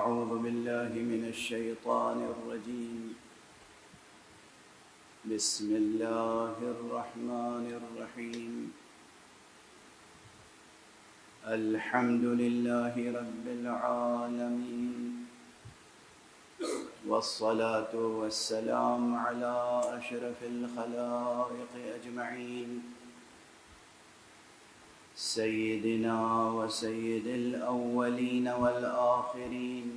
أعوذ بالله من الشيطان الرجيم. بسم الله الرحمن الرحيم. الحمد لله رب العالمين، والصلاة والسلام على أشرف الخلائق أجمعين، سيدنا وسيد الأولين والآخرين،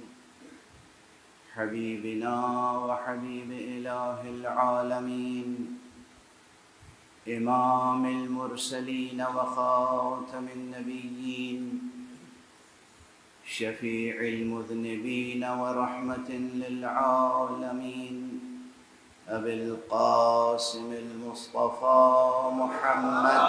حبيبنا وحبيب إله العالمين، إمام المرسلين وخاتم النبيين، شفيع المذنبين ورحمة للعالمين، أبي القاسم المصطفى محمد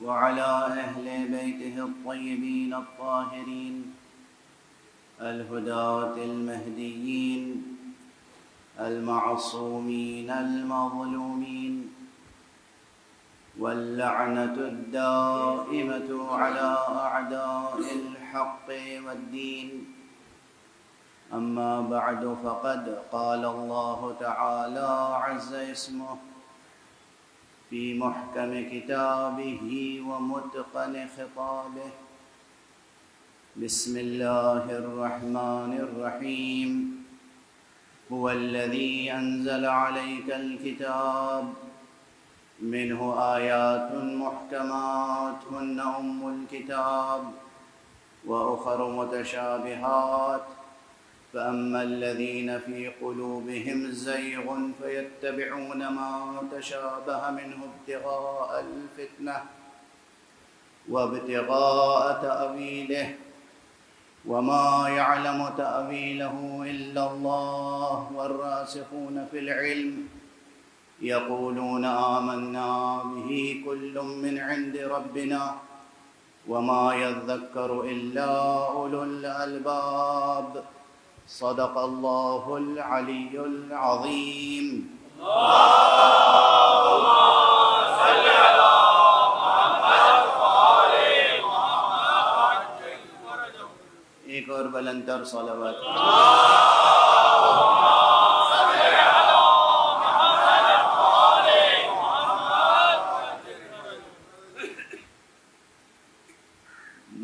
وعلى أهل بيته الطيبين الطاهرين الهداة المهديين المعصومين المظلومين، واللعنة الدائمة على أعداء الحق والدين. أما بعد، فقد قال الله تعالى عز اسمه في محكم كتابه ومتقن خطابه. بسم الله الرحمن الرحيم. هو الذي أنزل عليك الكتاب منه آيات محكمات هن أم الكتاب وأخر متشابهات، فأما الذين في قلوبهم زيغ فيتبعون ما تشابه منه ابتغاء الفتنة وابتغاء تأويله، وما يعلم تأويله إلا الله والراسخون في العلم يقولون آمنا به كل من عند ربنا وما يذكر إلا أولو الألباب. صدق الله العلي العظيم. اللهم صل على محمد وآل محمد. ایک اور بلند تر صلوات.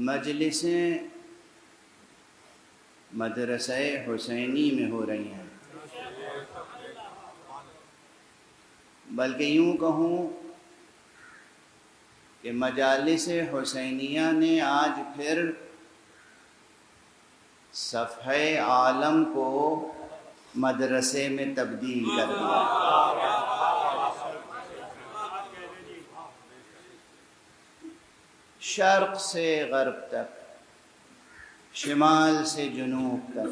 مجلسیں مدرسہ حسینی میں ہو رہی ہیں، بلکہ یوں کہوں کہ مجالس حسینیہ نے آج پھر صفحہ عالم کو مدرسے میں تبدیل کر دیا. شرق سے غرب تک، شمال سے جنوب تک،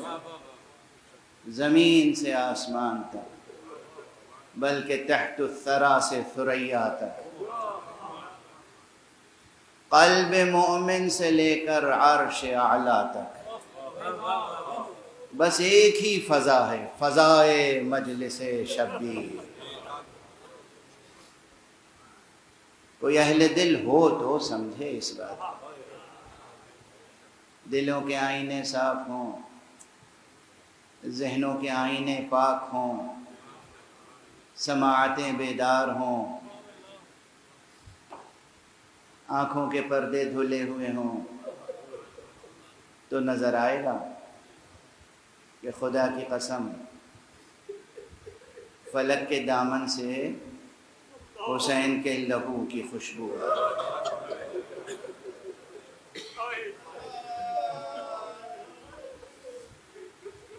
زمین سے آسمان تک، بلکہ تحت الثری سے ثریا تک، قلب مومن سے لے کر عرش اعلیٰ تک، بس ایک ہی فضا ہے، فضائے مجلس شبیر. کوئی اہل دل ہو تو سمجھے اس بات. دلوں کے آئینے صاف ہوں، ذہنوں کے آئینے پاک ہوں، سماعتیں بیدار ہوں، آنکھوں کے پردے دھلے ہوئے ہوں، تو نظر آئے گا کہ خدا کی قسم فلک کے دامن سے حسین کے لہو کی خوشبو ہے.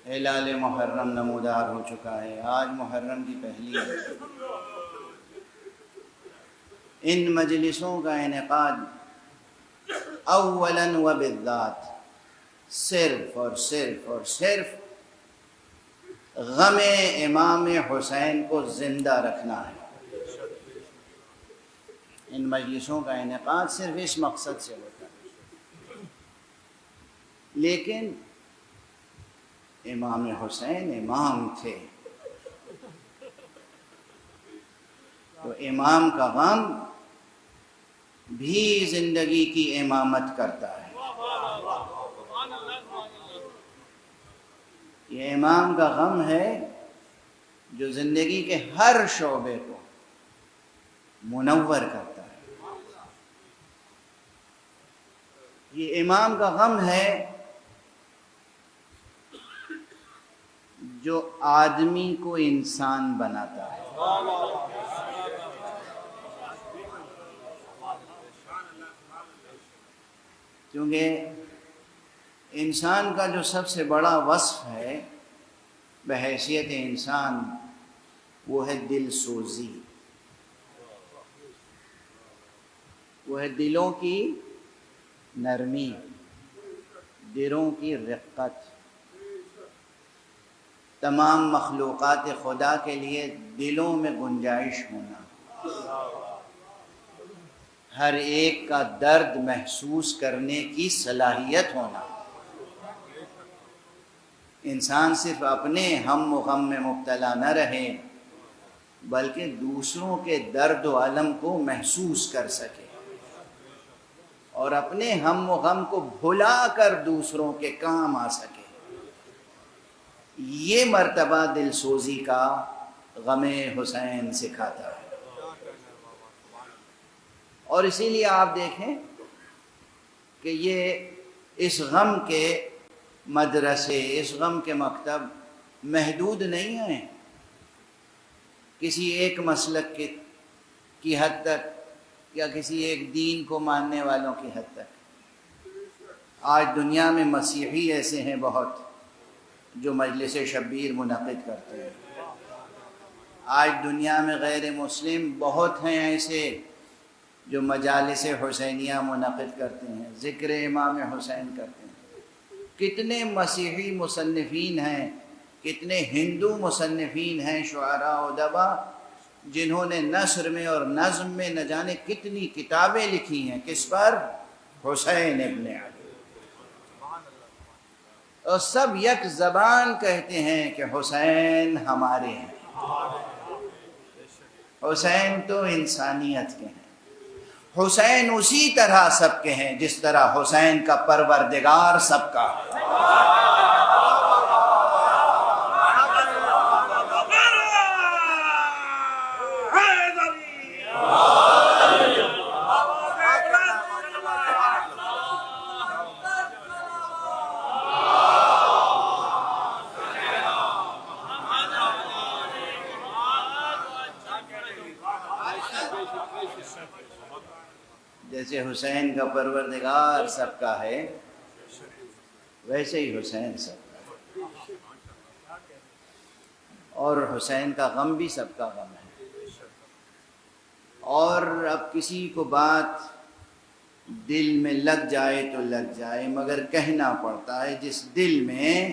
ہلال محرم نمودار ہو چکا ہے. آج محرم کی پہلی ہے. ان مجلسوں کا انعقاد اولاً و بالذات صرف اور صرف غم امام حسین کو زندہ رکھنا ہے. ان مجلسوں کا انعقاد صرف اس مقصد سے ہوتا ہے. لیکن امام حسین امام تھے. تو امام کا غم بھی زندگی کی امامت کرتا ہے۔ یہ امام کا غم ہے جو زندگی کے ہر شعبے کو منور کرتا ہے۔ یہ امام کا غم ہے جو آدمی کو انسان بناتا ہے۔ کیونکہ انسان کا جو سب سے بڑا وصف ہے بحیثیت انسان، وہ ہے دل سوزی، وہ ہے دلوں کی نرمی، دلوں کی رقت۔ تمام مخلوقات خدا کے لیے دلوں میں گنجائش ہونا، ہر ایک کا درد محسوس کرنے کی صلاحیت ہونا۔ انسان صرف اپنے ہم و غم میں مبتلا نہ رہے بلکہ دوسروں کے درد و الم کو محسوس کر سکے اور اپنے ہم و غم کو بھلا کر دوسروں کے کام آ سکے۔ یہ مرتبہ دل سوزی کا غم حسین سکھاتا ہے۔ اور اسی لیے آپ دیکھیں کہ یہ اس غم کے مدرسے، اس غم کے مکتب محدود نہیں ہیں کسی ایک مسلک کی حد تک یا کسی ایک دین کو ماننے والوں کی حد تک۔ آج دنیا میں مسیحی ایسے ہیں بہت جو مجلس شبیر منعقد کرتے ہیں۔ آج دنیا میں غیر مسلم بہت ہیں ایسے جو مجالس حسینیہ منعقد کرتے ہیں، ذکر امام حسین کرتے ہیں۔ کتنے مسیحی مصنفین ہیں، کتنے ہندو مصنفین ہیں، شعراء و ادبا، جنہوں نے نثر میں اور نظم میں نہ جانے کتنی کتابیں لکھی ہیں۔ کس پر؟ حسین ابن علی۔ اور سب یک زبان کہتے ہیں کہ حسین ہمارے ہیں۔ حسین تو انسانیت کے ہیں، حسین اسی طرح سب کے ہیں جس طرح حسین کا پروردگار سب کا ہے۔ جیسے حسین کا پروردگار سب کا ہے ویسے ہی حسین سب کا ہے، اور حسین کا غم بھی سب کا غم ہے۔ اور اب کسی کو بات دل میں لگ جائے تو لگ جائے، مگر کہنا پڑتا ہے جس دل میں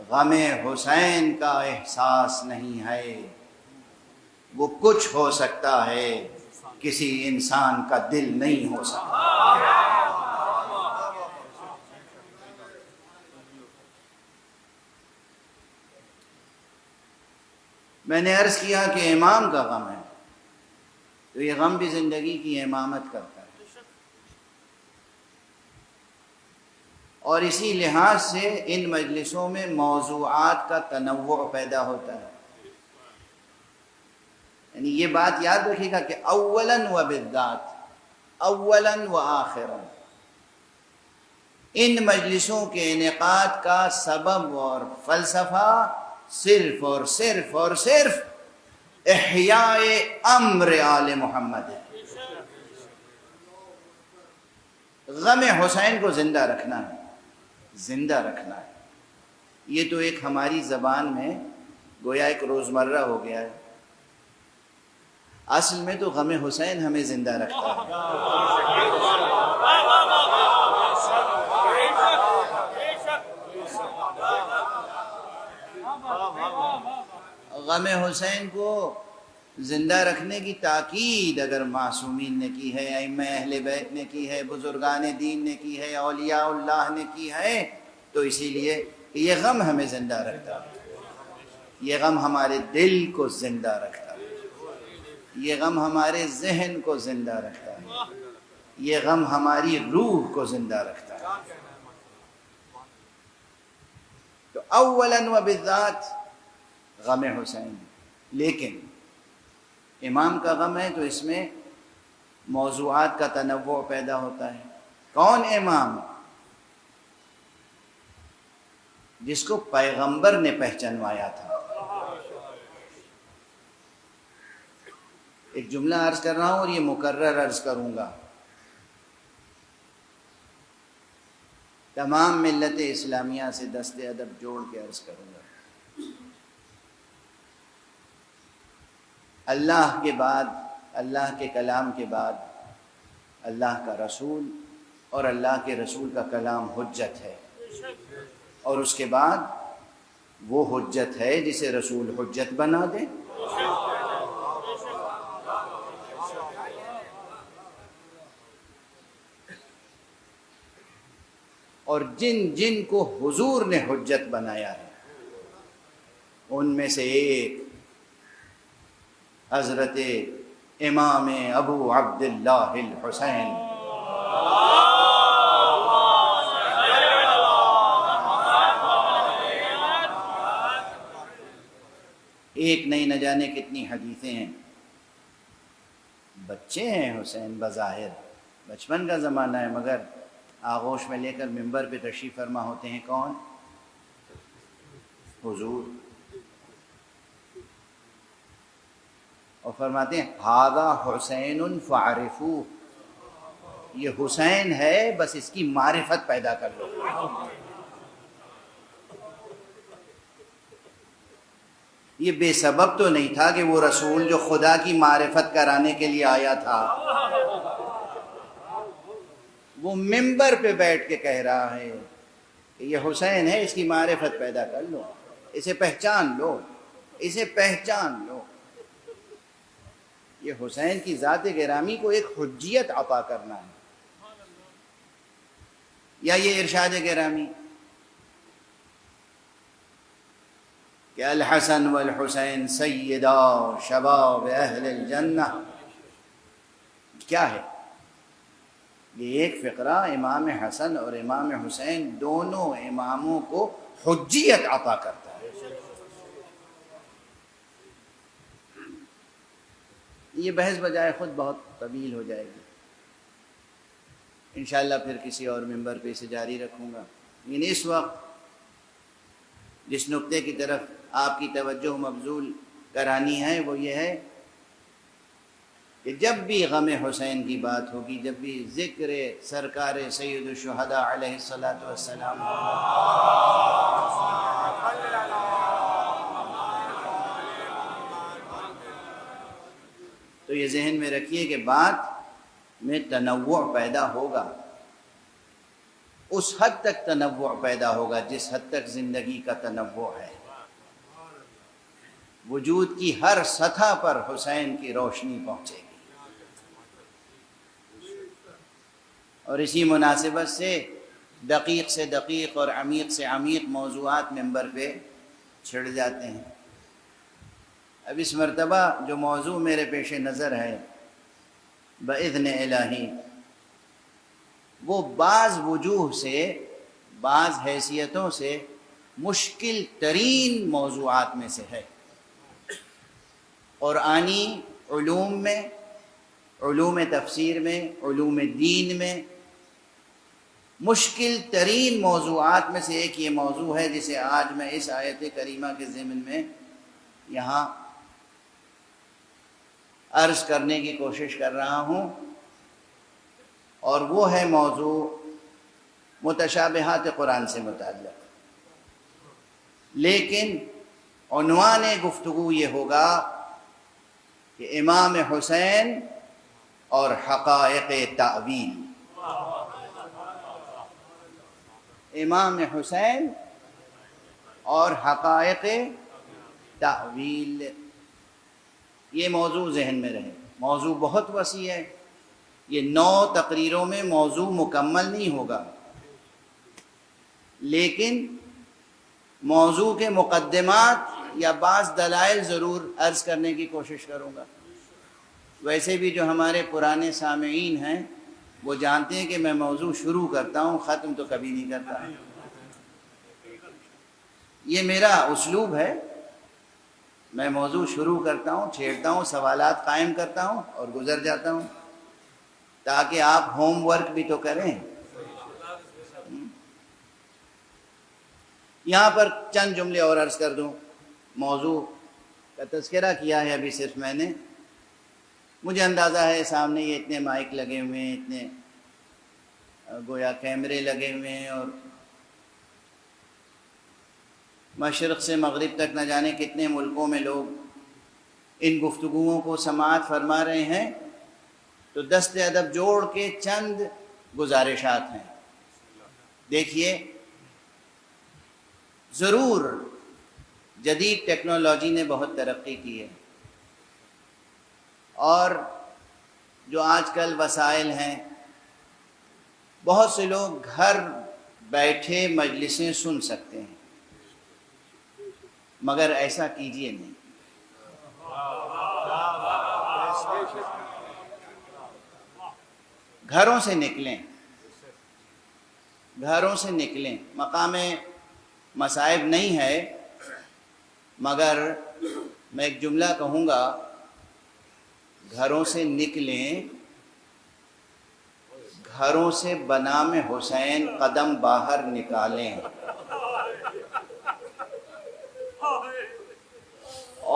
غم حسین کا احساس نہیں ہے وہ کچھ ہو سکتا ہے، کسی انسان کا دل نہیں ہو سکتا۔ میں نے عرض کیا کہ امام کا غم ہے تو یہ غم بھی زندگی کی امامت کرتا ہے، اور اسی لحاظ سے ان مجلسوں میں موضوعات کا تنوع پیدا ہوتا ہے۔ یعنی یہ بات یاد رکھیے گا کہ اولاً و بالذات، اولاً و آخراً، ان مجلسوں کے انعقاد کا سبب اور فلسفہ صرف اور صرف اور صرف احیاء امر آل محمد ہے۔ غم حسین کو زندہ رکھنا ہے، زندہ رکھنا ہے۔ یہ تو ایک ہماری زبان میں گویا ایک روزمرہ ہو گیا ہے، اصل میں تو غم حسین ہمیں زندہ رکھتا ہے۔ غم حسین کو زندہ رکھنے کی تاکید اگر معصومین نے کی ہے، ائمہ اہل بیت نے کی ہے، بزرگان دین نے کی ہے، اولیاء اللہ نے کی ہے، تو اسی لیے یہ غم ہمیں زندہ رکھتا ہے، یہ غم ہمارے دل کو زندہ رکھتا ہے، یہ غم ہمارے ذہن کو زندہ رکھتا ہے، یہ غم ہماری روح کو زندہ رکھتا ہے۔ تو اولاً و بالذات غم حسین، لیکن امام کا غم ہے تو اس میں موضوعات کا تنوع پیدا ہوتا ہے۔ کون امام؟ جس کو پیغمبر نے پہچنوایا تھا۔ ایک جملہ عرض کر رہا ہوں اور یہ مکرر عرض کروں گا، تمام ملت اسلامیہ سے دست ادب جوڑ کے عرض کروں گا، اللہ کے بعد، اللہ کے کلام کے بعد اللہ کا رسول اور اللہ کے رسول کا کلام حجت ہے، اور اس کے بعد وہ حجت ہے جسے رسول حجت بنا دے۔ اور جن جن کو حضور نے حجت بنایا ہے ان میں سے ایک حضرت امام ابو عبداللہ الحسین ایک نہیں نہ جانے کتنی حدیثیں ہیں۔ بچے ہیں حسین بظاہر، بچپن کا زمانہ ہے، مگر آغوش میں لے کر منبر پہ تشریف فرما ہوتے ہیں کون؟ حضور، اور فرماتے ہیں ھذا حسین فاعرفوہ، یہ حسین ہے بس اس کی معرفت پیدا کر لو۔ یہ بے سبب تو نہیں تھا کہ وہ رسول جو خدا کی معرفت کرانے کے لیے آیا تھا وہ منبر پہ بیٹھ کے کہہ رہا ہے کہ یہ حسین ہے، اس کی معرفت پیدا کر لو، اسے پہچان لو، اسے پہچان لو۔ یہ حسین کی ذات گرامی کو ایک حجیت عطا کرنا ہے، یا یہ ارشاد گرامی کہ الحسن والحسین سیدا شباب اہل الجنہ، کیا ہے یہ؟ ایک فقرہ امام حسن اور امام حسین دونوں اماموں کو حجیت عطا کرتا ہے۔ یہ بحث بجائے خود بہت طویل ہو جائے گی، انشاءاللہ پھر کسی اور منبر پہ اسے جاری رکھوں گا۔ لیکن اس وقت جس نقطے کی طرف آپ کی توجہ مبذول کرانی ہے وہ یہ ہے کہ جب بھی غم حسین کی بات ہوگی، جب بھی ذکر سرکار سید الشہداء علیہ الصلاۃ والسلام تو یہ ذہن میں رکھیے کہ بات میں تنوع پیدا ہوگا، اس حد تک تنوع پیدا ہوگا جس حد تک زندگی کا تنوع ہے۔ وجود کی ہر سطح پر حسین کی روشنی پہنچے گی، اور اسی مناسبت سے دقیق سے دقیق اور عمیق سے عمیق موضوعات منبر پہ چھڑ جاتے ہیں۔ اب اس مرتبہ جو موضوع میرے پیش نظر ہے بإذن الہی، وہ بعض وجوہ سے، بعض حیثیتوں سے مشکل ترین موضوعات میں سے ہے۔ قرآنی علوم میں، علوم تفسیر میں، علوم دین میں مشکل ترین موضوعات میں سے ایک یہ موضوع ہے جسے آج میں اس آیت کریمہ کے ضمن میں یہاں عرض کرنے کی کوشش کر رہا ہوں، اور وہ ہے موضوع متشابہات قرآن سے متعلق۔ لیکن عنوان گفتگو یہ ہوگا کہ امام حسین اور حقائق تأویل، امام حسین اور حقائق تأویل، یہ موضوع ذہن میں رہے۔ موضوع بہت وسیع ہے، یہ 9 تقریروں میں موضوع مکمل نہیں ہوگا، لیکن موضوع کے مقدمات یا بعض دلائل ضرور عرض کرنے کی کوشش کروں گا۔ ویسے بھی جو ہمارے پرانے سامعین ہیں وہ جانتے ہیں کہ میں موضوع شروع کرتا ہوں، ختم تو کبھی نہیں کرتا. یہ میرا اسلوب ہے. میں موضوع شروع کرتا ہوں، چھیڑتا ہوں، سوالات قائم کرتا ہوں اور گزر جاتا ہوں، تاکہ آپ ہوم ورک بھی تو کریں. یہاں پر چند جملے اور عرض کر دوں. موضوع کا تذکرہ کیا ہے ابھی صرف میں نے. مجھے اندازہ ہے سامنے یہ اتنے مائک لگے ہوئے ہیں، اتنے گویا کیمرے لگے ہوئے ہیں، اور مشرق سے مغرب تک نہ جانے کتنے ملکوں میں لوگ ان گفتگوؤں کو سماعت فرما رہے ہیں. تو دست ادب جوڑ کے چند گزارشات ہیں. دیکھیے، ضرور جدید ٹیکنالوجی نے بہت ترقی کی ہے، اور جو آج کل وسائل ہیں، بہت سے لوگ گھر بیٹھے مجلسیں سن سکتے ہیں، مگر ایسا کیجیے نہیں. گھروں سے نکلیں، گھروں سے نکلیں. مقام مصائب نہیں ہے، مگر میں ایک جملہ کہوں گا: گھروں سے نکلیں، گھروں سے بنام حسین قدم باہر نکالیں،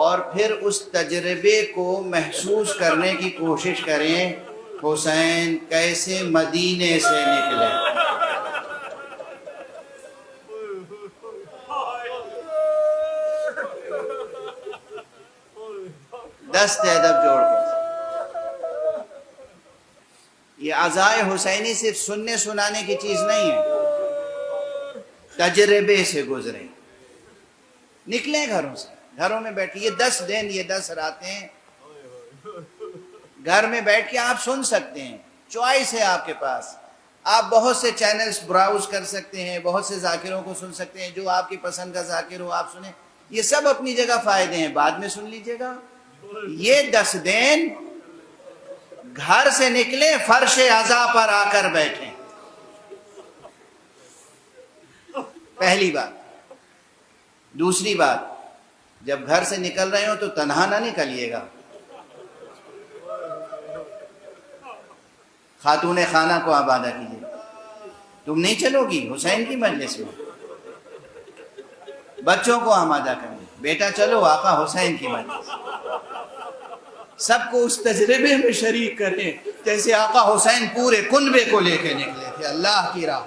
اور پھر اس تجربے کو محسوس کرنے کی کوشش کریں حسین کیسے مدینے سے نکلے. دست ادب جوڑ کے. یہ عزائے حسینی صرف سننے سنانے کی چیز نہیں ہے، تجربے سے گزریں. نکلیں گھروں سے، گھروں میں بیٹھیں. یہ 10 دن، یہ 10 راتیں گھر میں بیٹھ کے آپ سن سکتے ہیں. چوائس ہے آپ کے پاس. آپ بہت سے چینلز براؤز کر سکتے ہیں، بہت سے ذاکروں کو سن سکتے ہیں. جو آپ کی پسند کا ذاکر ہو آپ سنیں. یہ سب اپنی جگہ فائدے ہیں، بعد میں سن لیجئے گا. یہ 10 دن گھر سے نکلیں، فرش عزا پر آ کر بیٹھیں. پہلی بات. دوسری بات، جب گھر سے نکل رہے ہو تو تنہا نہ نکلیے گا. خاتون خانہ کو آبادہ کیجیے. تم نہیں چلو گی حسین کی مجلس میں؟ بچوں کو آمادہ کریں، بیٹا چلو آقا حسین کی مجلس. سب کو اس تجربے میں شریک کریں جیسے آقا حسین پورے کنبے کو لے کے نکلے تھے اللہ کی راہ.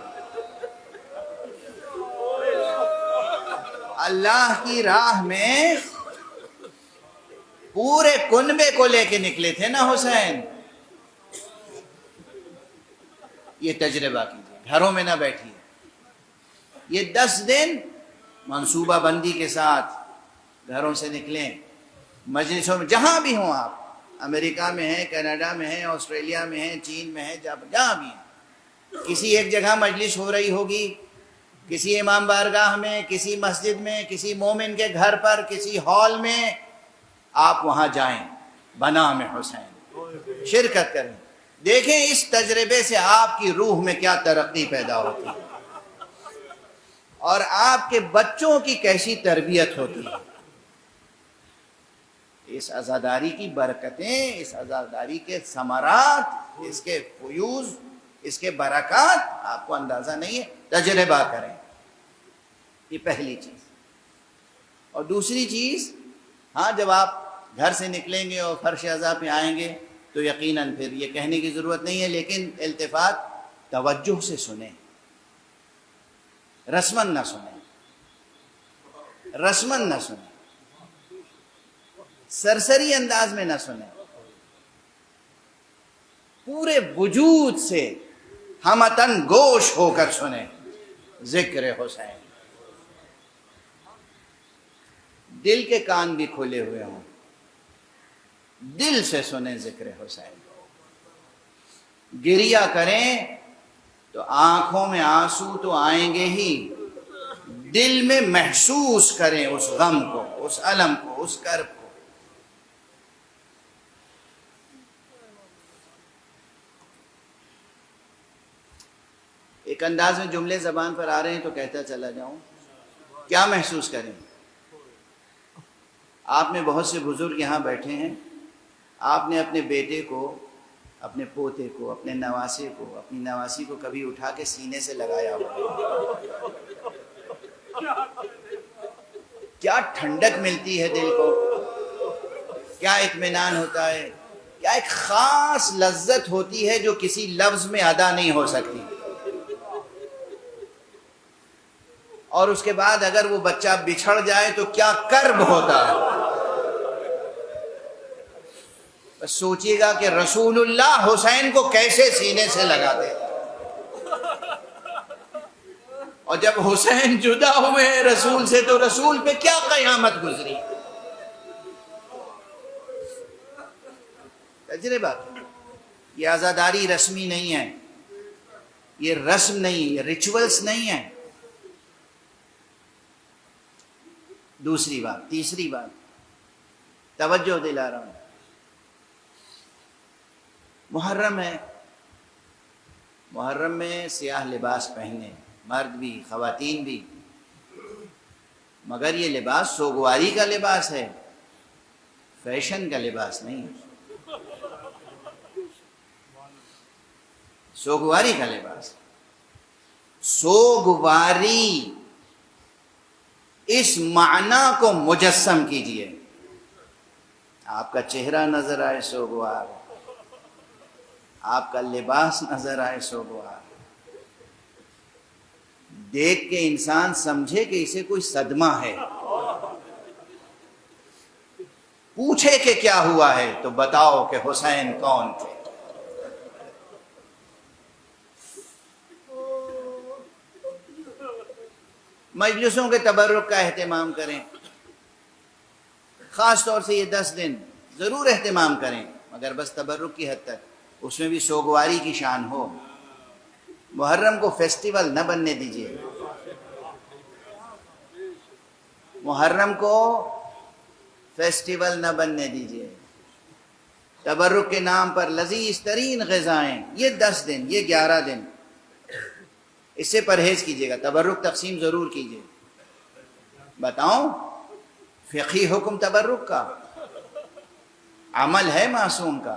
اللہ کی راہ میں پورے کنبے کو لے کے نکلے تھے نا حسین. یہ تجربہ کیجیے، گھروں میں نہ بیٹھیے. یہ 10 دن منصوبہ بندی کے ساتھ گھروں سے نکلیں، مجلسوں میں جہاں بھی ہوں آپ، امریکہ میں ہیں، کینیڈا میں ہیں، آسٹریلیا میں ہیں، چین میں ہیں، جہاں بھی ہیں. کسی ایک جگہ مجلس ہو رہی ہوگی، کسی امام بارگاہ میں، کسی مسجد میں، کسی مومن کے گھر پر، کسی ہال میں، آپ وہاں جائیں، بنام حسین شرکت کریں. دیکھیں اس تجربے سے آپ کی روح میں کیا ترقی پیدا ہوتی ہے اور آپ کے بچوں کی کیسی تربیت ہوتی ہے. اس عزاداری کی برکتیں، اس عزاداری کے ثمرات، اس کے فیوز، اس کے برکات آپ کو اندازہ نہیں ہے. تجربہ کریں. یہ پہلی چیز. اور دوسری چیز، ہاں جب آپ گھر سے نکلیں گے اور فرش عزا پہ آئیں گے تو یقیناً پھر یہ کہنے کی ضرورت نہیں ہے، لیکن التفات توجہ سے سنیں، رسماً نہ سنیں، رسماً نہ سنیں، سرسری انداز میں نہ سنیں. پورے وجود سے ہمتن گوش ہو کر سنیں ذکر حسین. دل کے کان بھی کھلے ہوئے ہوں، دل سے سنیں ذکر حسین. گریہ کریں تو آنکھوں میں آنسو تو آئیں گے ہی، دل میں محسوس کریں اس غم کو، اس الم کو، اس کرب کو. انداز میں جملے زبان پر آ رہے ہیں تو کہتا چلا جاؤں. کیا محسوس کریں؟ آپ میں بہت سے بزرگ یہاں بیٹھے ہیں، آپ نے اپنے بیٹے کو، اپنے پوتے کو، اپنے نواسے کو، اپنی نواسی کو کبھی اٹھا کے سینے سے لگایا ہو؟ کیا ٹھنڈک ملتی ہے دل کو، کیا اطمینان ہوتا ہے، کیا ایک خاص لذت ہوتی ہے جو کسی لفظ میں ادا نہیں ہو سکتی. اور اس کے بعد اگر وہ بچہ بچھڑ جائے تو کیا کرب ہوتا ہے. بس سوچئے گا کہ رسول اللہ حسین کو کیسے سینے سے لگاتے، اور جب حسین جدا ہوئے رسول سے تو رسول پہ کیا قیامت گزری. تجربہ. یہ عزاداری رسمی نہیں ہے، یہ رسم نہیں، یہ ریچولز نہیں ہے. دوسری بات، تیسری بات توجہ دلا رہا ہوں. محرم ہے، محرم میں سیاہ لباس پہنے، مرد بھی خواتین بھی، مگر یہ لباس سوگواری کا لباس ہے، فیشن کا لباس نہیں. سوگواری کا لباس. سوگواری اس معنی کو مجسم کیجئے. آپ کا چہرہ نظر آئے سوگوار، آپ کا لباس نظر آئے سوگوار، دیکھ کے انسان سمجھے کہ اسے کوئی صدمہ ہے، پوچھے کہ کیا ہوا ہے تو بتاؤ کہ حسین کون تھے. مجلسوں کے تبرک کا اہتمام کریں، خاص طور سے یہ 10 دن ضرور اہتمام کریں، مگر بس تبرک کی حد تک، اس میں بھی سوگواری کی شان ہو. محرم کو فیسٹیول نہ بننے دیجیے، محرم کو فیسٹیول نہ بننے دیجیے. تبرک کے نام پر لذیذ ترین غذائیں، یہ 10 دن، یہ 11 دن، اس سے پرہیز کیجیے گا. تبرک تقسیم ضرور کیجیے. بتاؤں فقہی حکم تبرک کا، عمل ہے معصوم کا.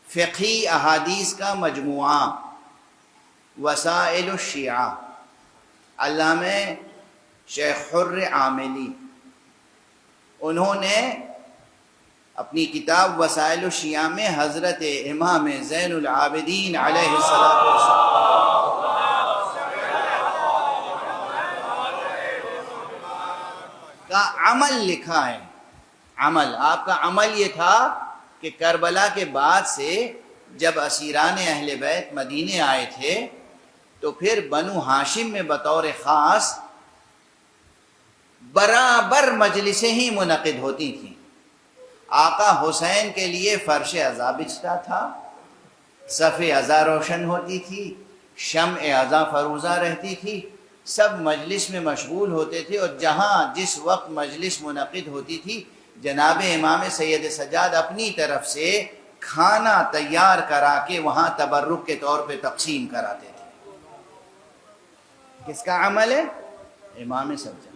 فقہی احادیث کا مجموعہ وسائل الشیعہ، علامہ شیخ حر عاملی، انہوں نے اپنی کتاب وسائل الشیعہ میں حضرت امام زین العابدین علیہ السلام کا عمل لکھا ہے. عمل، آپ کا عمل یہ تھا کہ کربلا کے بعد سے جب اسیران اہل بیت مدینے آئے تھے تو پھر بنو ہاشم میں بطور خاص برابر مجلسیں ہی منعقد ہوتی تھیں. آقا حسین کے لیے فرش عزا بچھتا تھا، صف عزا روشن ہوتی تھی، شمع عزا فروزہ رہتی تھی، سب مجلس میں مشغول ہوتے تھے. اور جہاں جس وقت مجلس منعقد ہوتی تھی جناب امام سید سجاد اپنی طرف سے کھانا تیار کرا کے وہاں تبرک کے طور پہ تقسیم کراتے تھے. کس کا عمل ہے؟ امام سجاد.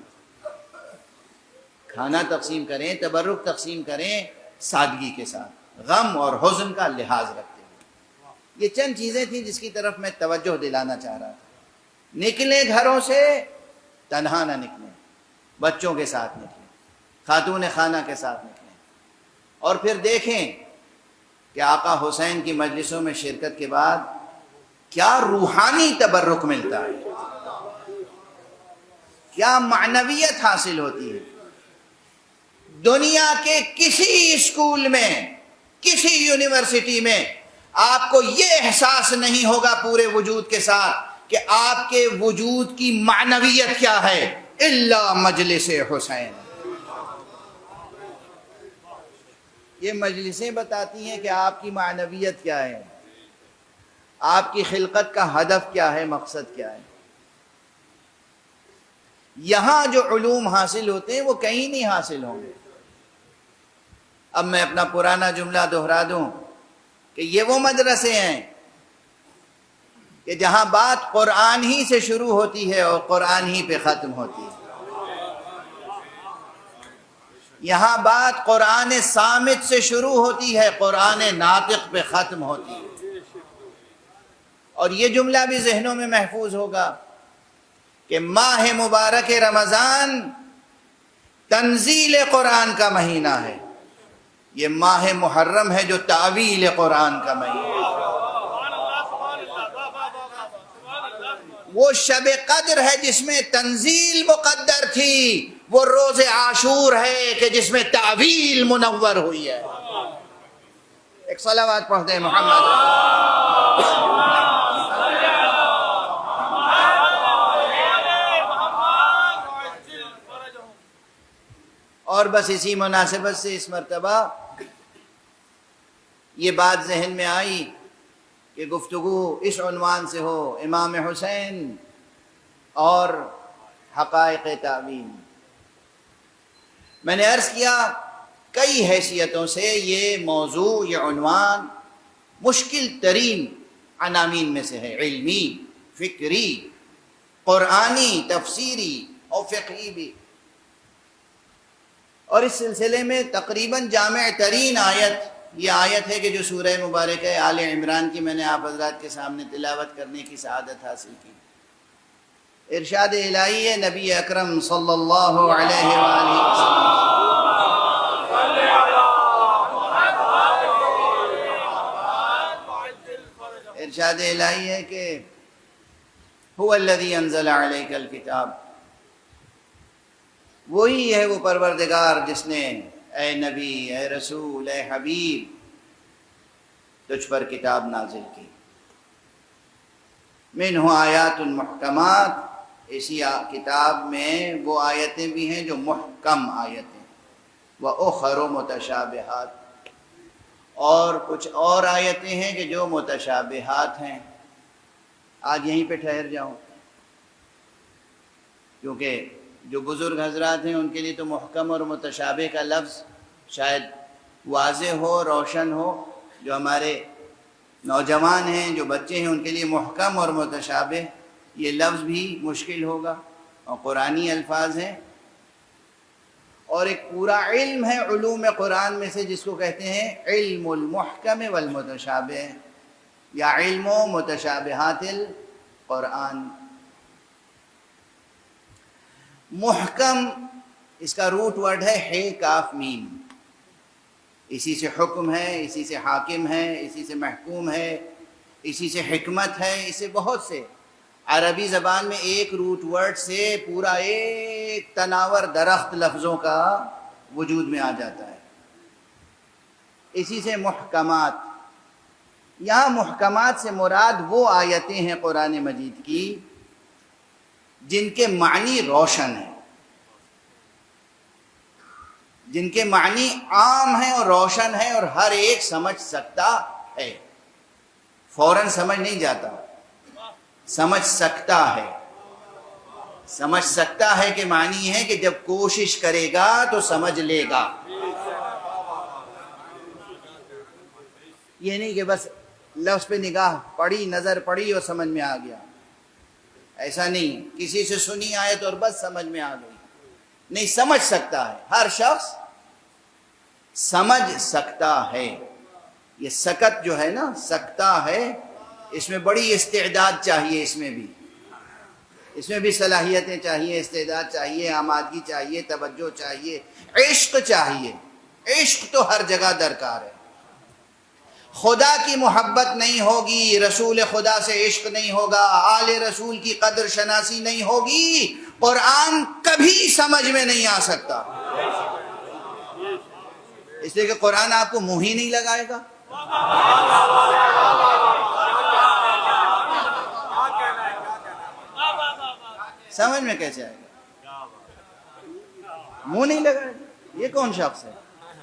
کھانا تقسیم کریں، تبرک تقسیم کریں، سادگی کے ساتھ، غم اور حزن کا لحاظ رکھتے ہوئے. یہ چند چیزیں تھیں جس کی طرف میں توجہ دلانا چاہ رہا تھا. نکلیں گھروں سے تنہا نہ نکلیں، بچوں کے ساتھ نکلیں، خاتون خانہ کے ساتھ نکلیں، اور پھر دیکھیں کہ آقا حسین کی مجلسوں میں شرکت کے بعد کیا روحانی تبرک ملتا ہے، کیا معنویت حاصل ہوتی ہے. دنیا کے کسی اسکول میں، کسی یونیورسٹی میں آپ کو یہ احساس نہیں ہوگا پورے وجود کے ساتھ کہ آپ کے وجود کی معنویت کیا ہے الا مجلس حسین. یہ مجلسیں بتاتی ہیں کہ آپ کی معنویت کیا ہے، آپ کی خلقت کا ہدف کیا ہے، مقصد کیا ہے. یہاں جو علوم حاصل ہوتے ہیں وہ کہیں نہیں حاصل ہوں گے. اب میں اپنا پرانا جملہ دہرا دوں کہ یہ وہ مدرسے ہیں کہ جہاں بات قرآن ہی سے شروع ہوتی ہے اور قرآن ہی پہ ختم ہوتی ہے، یہاں بات قرآن صامت سے شروع ہوتی ہے، قرآن ناطق پہ ختم ہوتی ہے۔ اور یہ جملہ بھی ذہنوں میں محفوظ ہوگا کہ ماہ مبارک رمضان تنزیل قرآن کا مہینہ ہے، یہ ماہ محرم ہے جو تعویل قرآن کا مہینہ ہے۔ وہ شب قدر ہے جس میں تنزیل مقدر تھی، وہ روز عاشور ہے کہ جس میں تعویل منور ہوئی ہے۔ ایک صلوات پڑھتے ہیں محمد۔ اور بس اسی مناسبت سے اس مرتبہ یہ بات ذہن میں آئی کہ گفتگو اس عنوان سے ہو، امام حسین اور حقائق تعویل۔ میں نے عرض کیا کئی حیثیتوں سے یہ موضوع، یہ عنوان مشکل ترین عناوین میں سے ہے، علمی، فکری، قرآنی، تفسیری اور فقہی بھی۔ اور اس سلسلے میں تقریباً جامع ترین آیت یہ آیت ہے کہ جو سورہ مبارکہ آل عمران کی میں نے آپ حضرات کے سامنے تلاوت کرنے کی سعادت حاصل کی۔ ارشاد الہی ہے نبی اکرم صلی اللہ علیہ وآلہ وسلم، ارشاد الہی ہے کہ هو الذی انزل علیک الکتاب، وہی ہے وہ پروردگار جس نے اے نبی، اے رسول، اے حبیب تجھ پر کتاب نازل کی۔ منہ آیات محکمات، اسی کتاب میں وہ آیتیں بھی ہیں جو محکم آیتیں، وَأُخَرُ مُتَشَابِهَاتٌ، اور کچھ اور آیتیں ہیں کہ جو متشابہات ہیں۔ آج یہیں پہ ٹھہر جاؤں کیونکہ جو بزرگ حضرات ہیں ان کے لیے تو محکم اور متشابہ کا لفظ شاید واضح ہو، روشن ہو۔ جو ہمارے نوجوان ہیں، جو بچے ہیں، ان کے لیے محکم اور متشابہ یہ لفظ بھی مشکل ہوگا، اور قرآنی الفاظ ہیں۔ اور ایک پورا علم ہے علوم قرآن میں سے جس کو کہتے ہیں علم المحکم والمتشابہ، یا علم متشابہات القرآن۔ محکم اس کا روٹ ورڈ ہے ہے کاف میم، اسی سے حکم ہے، اسی سے حاکم ہے، اسی سے محکوم ہے، اسی سے حکمت ہے، اسے بہت سے عربی زبان میں ایک روٹ ورڈ سے پورا ایک تناور درخت لفظوں کا وجود میں آ جاتا ہے۔ اسی سے محکمات، یہاں محکمات سے مراد وہ آیتیں ہیں قرآن مجید کی جن کے معنی روشن ہیں، جن کے معنی عام ہیں اور روشن ہیں اور ہر ایک سمجھ سکتا ہے، فوراً سمجھ نہیں جاتا، سمجھ سکتا ہے۔ سمجھ سکتا ہے کہ معنی ہے کہ جب کوشش کرے گا تو سمجھ لے گا، یہ نہیں کہ بس لفظ پہ نگاہ پڑی، نظر پڑی اور سمجھ میں آ گیا، ایسا نہیں کسی سے سنی آیت اور بس سمجھ میں آ گئی، نہیں، سمجھ سکتا ہے، ہر شخص سمجھ سکتا ہے۔ یہ سکت جو ہے نا، سکتا ہے، اس میں بڑی استعداد چاہیے، اس میں بھی صلاحیتیں چاہیے، استعداد چاہیے، آمادگی چاہیے، توجہ چاہیے، عشق چاہیے۔ عشق تو ہر جگہ درکار ہے۔ خدا کی محبت نہیں ہوگی، رسول خدا سے عشق نہیں ہوگا، آل رسول کی قدر شناسی نہیں ہوگی، قرآن کبھی سمجھ میں نہیں آ سکتا، اس لیے کہ قرآن آپ کو منہ ہی نہیں لگائے گا۔ سمجھ میں کیسے آئے گا؟ منہ نہیں لگائے گا۔ یہ کون شخص ہے؟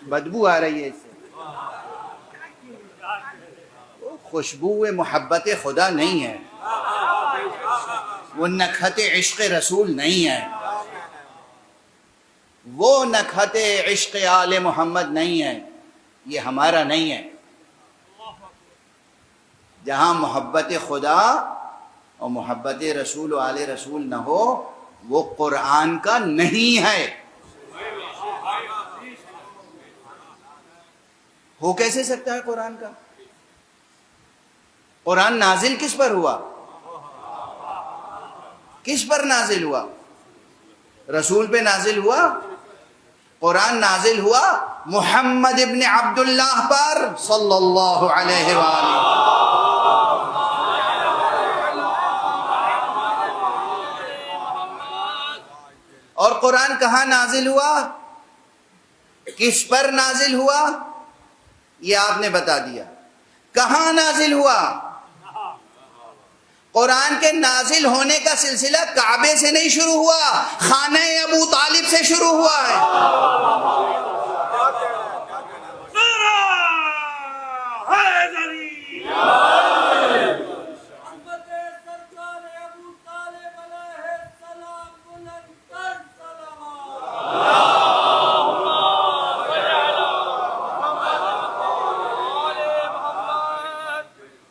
بدبو آ رہی ہے اس سے، خوشبو محبت خدا نہیں ہے، وہ نکہت عشق رسول نہیں ہے، وہ نکہت عشق آل محمد نہیں ہے، یہ ہمارا نہیں ہے۔ جہاں محبت خدا اور محبت رسول و آل رسول نہ ہو وہ قرآن کا نہیں ہے۔ ہو کیسے سکتا ہے قرآن کا؟ قرآن نازل کس پر ہوا؟ کس پر نازل ہوا؟ رسول پہ نازل ہوا؟ قرآن نازل ہوا محمد ابن عبداللہ پر صلی اللہ علیہ وآلہ۔ اور قرآن کہاں نازل ہوا؟ کس پر نازل ہوا؟ یہ آپ نے بتا دیا۔ کہاں نازل ہوا؟ قرآن کے نازل ہونے کا سلسلہ کعبے سے نہیں شروع ہوا، خانہ ابو طالب سے شروع ہوا ہے۔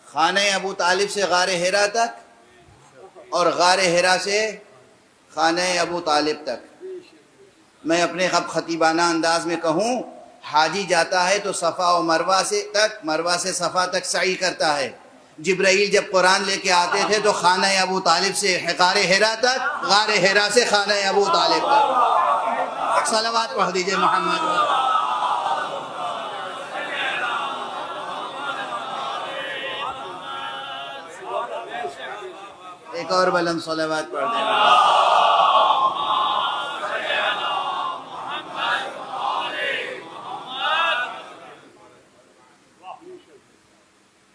خانہ ابو طالب سے غار حرا تک اور غار حرا سے خانہ ابو طالب تک، میں اپنے خطیبانہ انداز میں کہوں، حاجی جاتا ہے تو صفا و مروہ سے تک، مروہ سے صفا تک سعی کرتا ہے۔ جبرائیل جب قرآن لے کے آتے تھے تو خانہ ابو طالب سے غار حرا تک، غار حرا سے خانہ ابو طالب تک۔ صلوات پڑھ دیجئے محمد۔ ایک اور بلند صلوات پڑھ دیں۔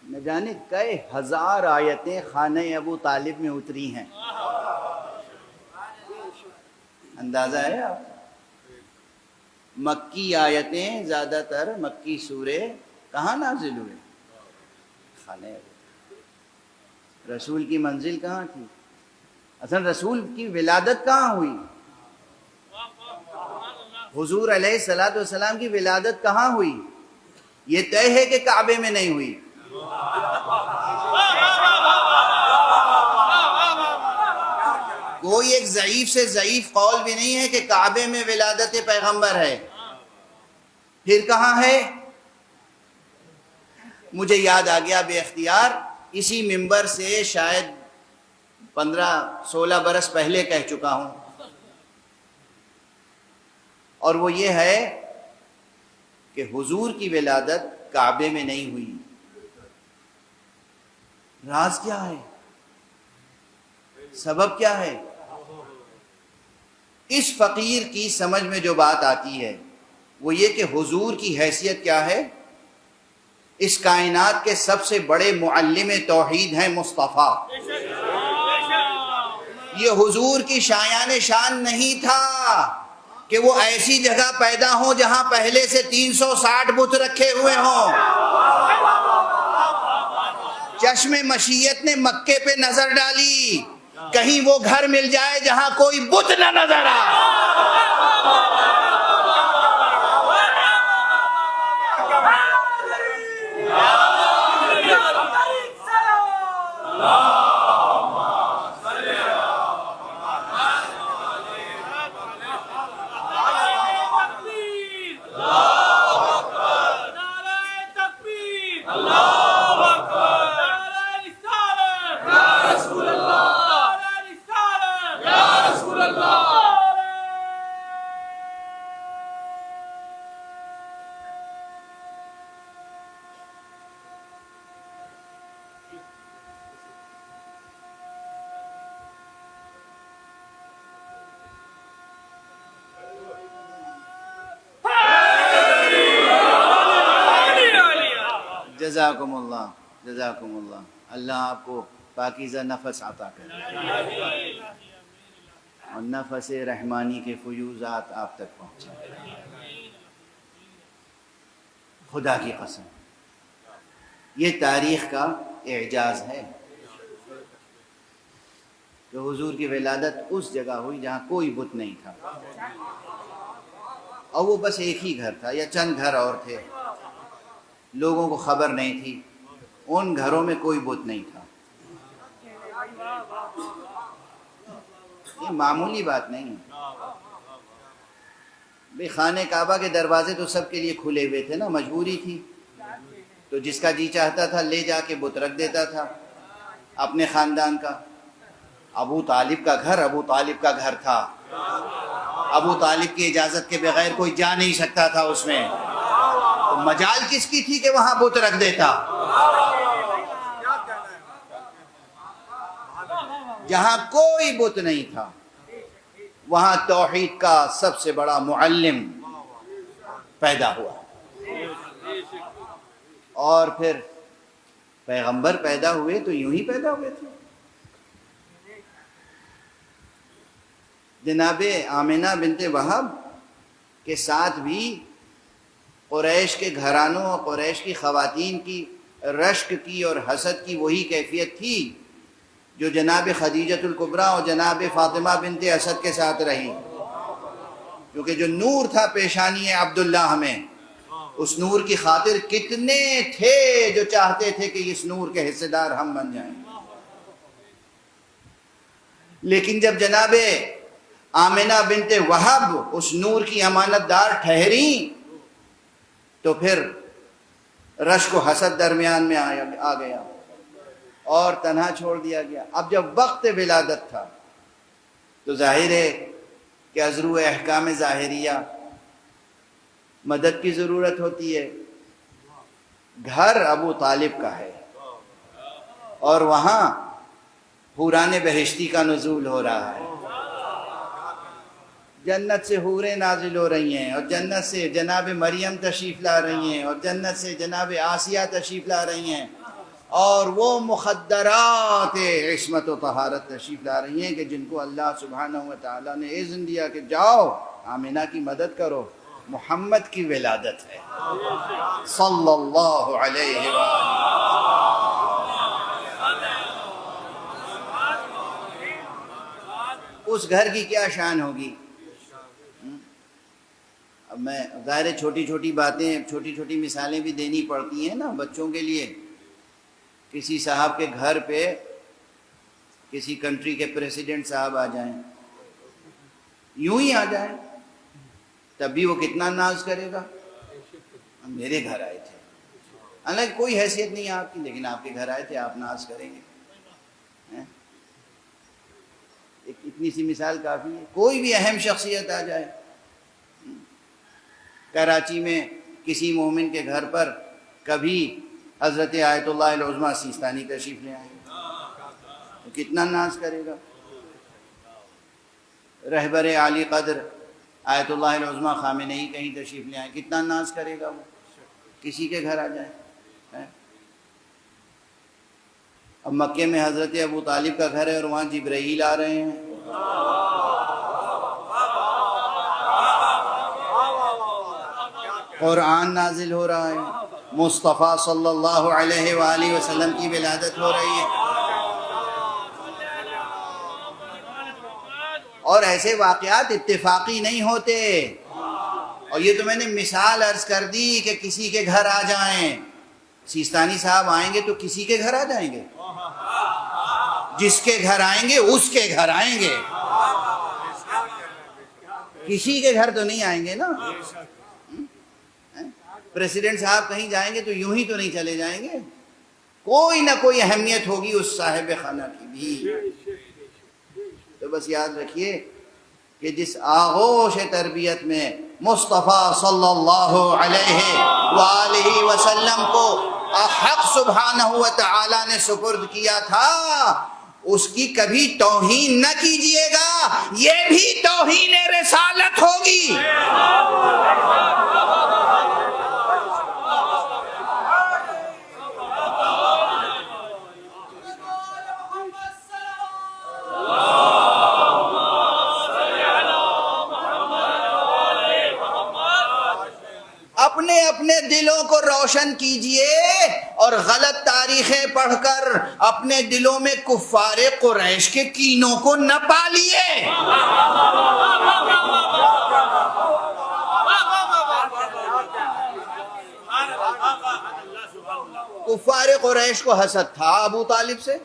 نہ جانے کئی ہزار آیتیں خانہ ابو طالب میں اتری ہیں، اندازہ ہے آپ؟ مکی آیتیں زیادہ تر، مکی سورے کہاں نازل ہوئے؟ خانہ ابو۔ رسول کی منزل کہاں تھی؟ اصل رسول کی ولادت کہاں ہوئی؟ حضور علیہ الصلوۃ والسلام کی ولادت کہاں ہوئی؟ یہ طے ہے کہ کعبے میں نہیں ہوئی۔ کوئی ایک ضعیف سے ضعیف قول بھی نہیں ہے کہ کعبے میں ولادت پیغمبر ہے۔ پھر کہاں ہے؟ مجھے یاد آ گیا بے اختیار، اسی ممبر سے شاید 15-16 برس پہلے کہہ چکا ہوں، اور وہ یہ ہے کہ حضور کی ولادت کعبے میں نہیں ہوئی۔ راز کیا ہے؟ سبب کیا ہے؟ اس فقیر کی سمجھ میں جو بات آتی ہے وہ یہ کہ حضور کی حیثیت کیا ہے؟ اس کائنات کے سب سے بڑے معلم توحید ہیں مصطفیٰ۔ یہ حضور کی شایان شان نہیں تھا کہ وہ ایسی جگہ پیدا ہوں جہاں پہلے سے 360 بت رکھے ہوئے ہوں۔ چشم مشیت نے مکے پہ نظر ڈالی، کہیں وہ گھر مل جائے جہاں کوئی بت نہ نظر آئے۔ جزاکم اللہ، جزاکم اللہ۔ اللہ آپ کو پاکیزہ نفس عطا کرے اور نفس رحمانی کے فیوزات آپ تک پہنچے۔ خدا کی قسم یہ تاریخ کا اعجاز ہے کہ حضور کی ولادت اس جگہ ہوئی جہاں کوئی بت نہیں تھا، اور وہ بس ایک ہی گھر تھا یا چند گھر اور تھے، لوگوں کو خبر نہیں تھی، ان گھروں میں کوئی بت نہیں تھا۔ یہ معمولی بات نہیں ہے بھئی، خانہ کعبہ کے دروازے تو سب کے لیے کھلے ہوئے تھے نا، مجبوری تھی، تو جس کا جی چاہتا تھا لے جا کے بت رکھ دیتا تھا اپنے خاندان کا۔ ابو طالب کا گھر تھا، ابو طالب کی اجازت کے بغیر کوئی جا نہیں سکتا تھا اس میں، تو مجال کس کی تھی کہ وہاں بت رکھ دیتا؟ جہاں کوئی بت نہیں تھا وہاں توحید کا سب سے بڑا معلم پیدا ہوا، اور پھر پیغمبر پیدا ہوئے تو یوں ہی پیدا ہوئے تھے۔ جناب آمنہ بنت وہب کے ساتھ بھی قریش کے گھرانوں اور قریش کی خواتین کی رشک کی اور حسد کی وہی کیفیت تھی جو جناب خدیجۃ الکبریٰ اور جناب فاطمہ بنت اسد کے ساتھ رہی، کیونکہ جو نور تھا پیشانی عبداللہ میں، اس نور کی خاطر کتنے تھے جو چاہتے تھے کہ اس نور کے حصے دار ہم بن جائیں، لیکن جب جناب آمنہ بنت وہب اس نور کی امانت دار ٹھہری تو پھر رشک و حسد درمیان میں آ گیا اور تنہا چھوڑ دیا گیا۔ اب جب وقت ولادت تھا تو ظاہر ہے کہ ازرو احکام ظاہریہ مدد کی ضرورت ہوتی ہے۔ گھر ابو طالب کا ہے اور وہاں حوران بہشتی کا نزول ہو رہا ہے، جنت سے حوریں نازل ہو رہی ہیں، اور جنت سے جناب مریم تشریف لا رہی ہیں، اور جنت سے جناب آسیہ تشریف لا رہی ہیں، اور وہ مخدرات عصمت و طہارت تشریف لا رہی ہیں کہ جن کو اللہ سبحانہ و تعالیٰ نے اذن دیا کہ جاؤ آمنہ کی مدد کرو، محمد کی ولادت ہے صلی اللہ علیہ وآلہ۔ اس گھر کی کیا شان ہوگی؟ اب میں ظاہر چھوٹی چھوٹی باتیں، چھوٹی چھوٹی مثالیں بھی دینی پڑتی ہیں نا بچوں کے لیے۔ کسی صاحب کے گھر پہ کسی کنٹری کے پریسیڈنٹ صاحب آ جائیں، یوں ہی آ جائیں، تب بھی وہ کتنا ناز کرے گا، میرے گھر آئے تھے، حالانکہ کوئی حیثیت نہیں آپ کی، لیکن آپ کے گھر آئے تھے، آپ ناز کریں گے۔ اتنی سی مثال کافی ہے۔ کوئی بھی اہم شخصیت آ جائے، کراچی میں کسی مومن کے گھر پر کبھی حضرت آیت اللہ العظمیٰ سیستانی تشریف لے آئیں، تو کتنا ناز کرے گا۔ رہبر عالی قدر آیت اللہ العظمیٰ خامنئی کہیں تشریف لے آئیں، کتنا ناز کرے گا وہ، کسی کے گھر آ جائیں۔ اب مکے میں حضرت ابو طالب کا گھر ہے اور وہاں جبرائیل آ رہے ہیں، قرآن نازل ہو رہا ہے، مصطفیٰ صلی اللہ علیہ وآلہ وسلم کی ولادت ہو رہی ہے، اور ایسے واقعات اتفاقی نہیں ہوتے۔ اور یہ تو میں نے مثال عرض کر دی کہ کسی کے گھر آ جائیں، سیستانی صاحب آئیں گے تو کسی کے گھر آ جائیں گے، جس کے گھر آئیں گے اس کے گھر آئیں گے، کسی کے گھر تو نہیں آئیں گے نا۔ پریسیڈنٹ صاحب کہیں جائیں گے تو یوں ہی تو نہیں چلے جائیں گے، کوئی نہ کوئی اہمیت ہوگی اس صاحب خانہ کی بھی۔ تو بس یاد رکھیے کہ جس آغوش تربیت میں مصطفیٰ صلی اللہ علیہ وآلہ وسلم کو حق سبحانہ و تعالی نے سپرد کیا تھا، اس کی کبھی توہین نہ کیجیے گا، یہ بھی توہین رسالت ہوگی۔ اپنے اپنے دلوں کو روشن کیجئے اور غلط تاریخیں پڑھ کر اپنے دلوں میں کفار قریش کے کینوں کو نہ پالیے۔ کفار قریش کو حسد تھا ابو طالب سے،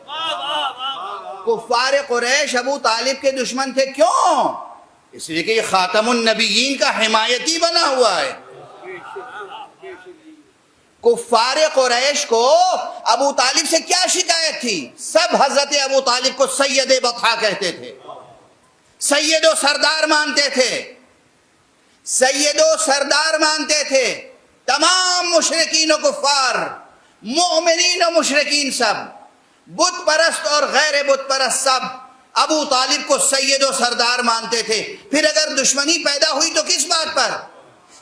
کفار قریش ابو طالب کے دشمن تھے. کیوں؟ اس لیے کہ یہ خاتم النبیین کا حمایتی بنا ہوا ہے. کفار قریش کو ابو طالب سے کیا شکایت تھی؟ سب حضرت ابو طالب کو سید بطحا کہتے تھے، سید و سردار مانتے تھے، سید و سردار مانتے تھے. تمام مشرکین و کفار، مومنین و مشرکین، سب بت پرست اور غیر بت پرست، سب ابو طالب کو سید و سردار مانتے تھے. پھر اگر دشمنی پیدا ہوئی تو کس بات پر؟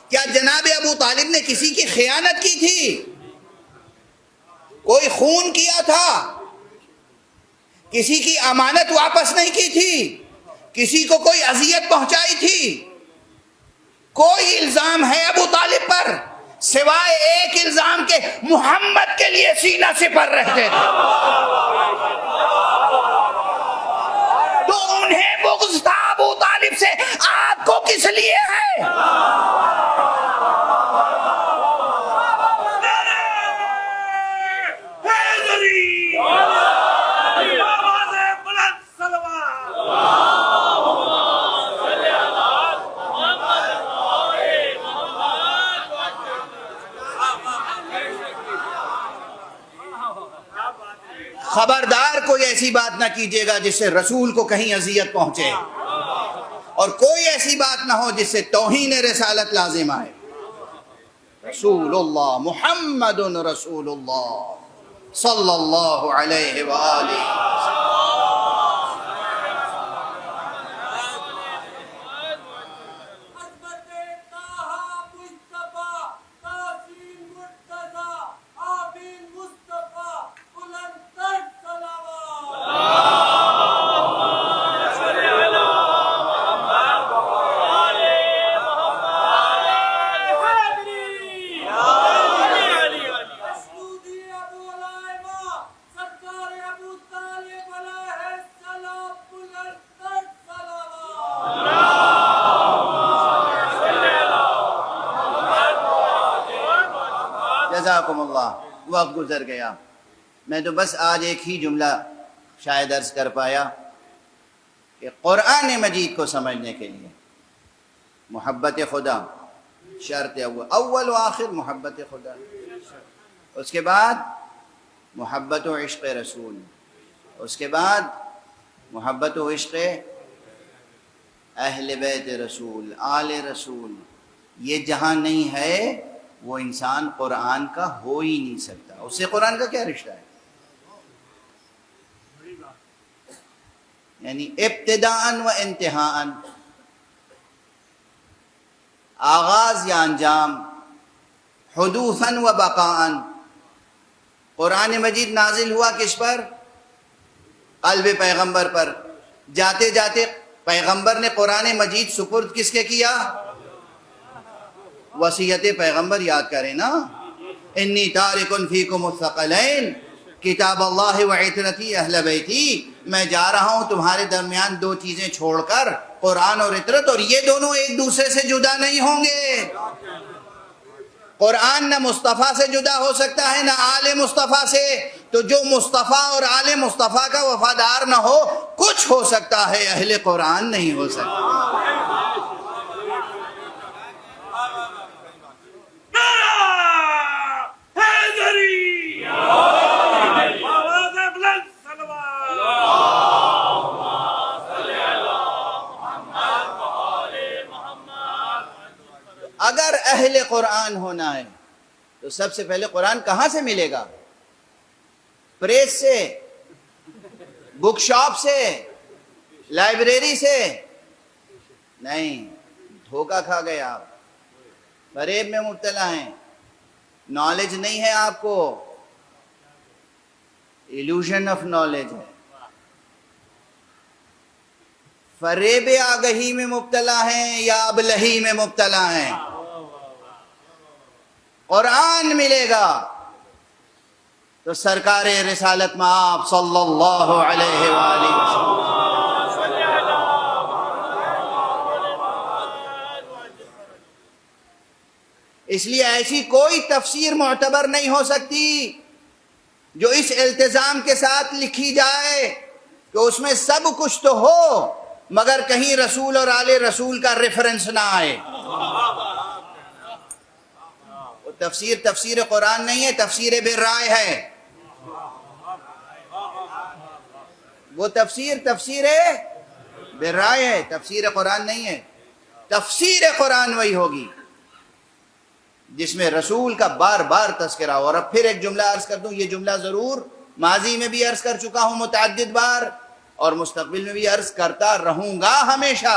کیا جناب ابو طالب نے کسی کی خیانت کی تھی؟ کوئی خون کیا تھا؟ کسی کی امانت واپس نہیں کی تھی؟ کسی کو کوئی اذیت پہنچائی تھی؟ کوئی الزام ہے ابو طالب پر سوائے ایک الزام کے محمد کے لیے سینہ سپر رہتے تھے؟ تو انہیں بغض تھا ابو طالب سے، آپ کو کس لیے ہے؟ خبردار کوئی ایسی بات نہ کیجیے گا جس سے رسول کو کہیں اذیت پہنچے، اور کوئی ایسی بات نہ ہو جس سے توہین رسالت لازم آئے. رسول اللہ محمد رسول اللہ صلی اللہ علیہ وآلہ. جزاکم اللہ. وقت گزر گیا. میں تو بس آج ایک ہی جملہ شاید عرض کر پایا کہ قرآن مجید کو سمجھنے کے لیے محبت خدا شرط اول و آخر محبت خدا، اس کے بعد محبت و عشق رسول، اس کے بعد محبت و عشق اہل بیت رسول، آل رسول. یہ جہاں نہیں ہے وہ انسان قرآن کا ہو ہی نہیں سکتا. اس سے قرآن کا کیا رشتہ ہے؟ یعنی ابتداءً و انتہاءً، آغاز یا انجام، حدوثاً و بقاءً. قرآن مجید نازل ہوا کس پر؟ قلب پیغمبر پر. جاتے جاتے پیغمبر نے قرآن مجید سپرد کس کے کیا؟ وصیت پیغمبر یاد کریں نا، انی تارکن فیکم الثقلین کتاب اللہ و عطرتی اہل بیتی. میں جا رہا ہوں تمہارے درمیان دو چیزیں چھوڑ کر، قرآن اور عطرت، اور یہ دونوں ایک دوسرے سے جدا نہیں ہوں گے. قرآن نہ مصطفیٰ سے جدا ہو سکتا ہے نہ آل مصطفیٰ سے. تو جو مصطفیٰ اور آل مصطفیٰ کا وفادار نہ ہو، کچھ ہو سکتا ہے، اہل قرآن نہیں ہو سکتا. اگر اہل قرآن ہونا ہے تو سب سے پہلے قرآن کہاں سے ملے گا؟ پریس سے، بک شاپ سے، لائبریری سے نہیں. دھوکہ کھا گئے آپ، فریب میں مبتلا ہیں، نالج نہیں ہے آپ کو، ایلوژن آف نالج ہے. فریب آگہی میں مبتلا ہیں یا ابلہی میں مبتلا ہیں. قرآن ملے گا تو سرکار رسالت میں آپ صلی اللہ علیہ وآلہ وسلم. اس لیے ایسی کوئی تفسیر معتبر نہیں ہو سکتی جو اس التزام کے ساتھ لکھی جائے کہ اس میں سب کچھ تو ہو مگر کہیں رسول اور آل رسول کا ریفرنس نہ آئے. وہ تفسیر قرآن نہیں ہے، تفسیر بالرائے ہے. وہ تفسیر بالرائے ہے، تفسیر قرآن نہیں ہے. تفسیر قرآن وہی ہوگی جس میں رسول کا بار بار تذکرہ ہو. اور اب پھر ایک جملہ عرض کر دوں، یہ جملہ ضرور ماضی میں بھی عرض کر چکا ہوں متعدد بار، اور مستقبل میں بھی عرض کرتا رہوں گا ہمیشہ،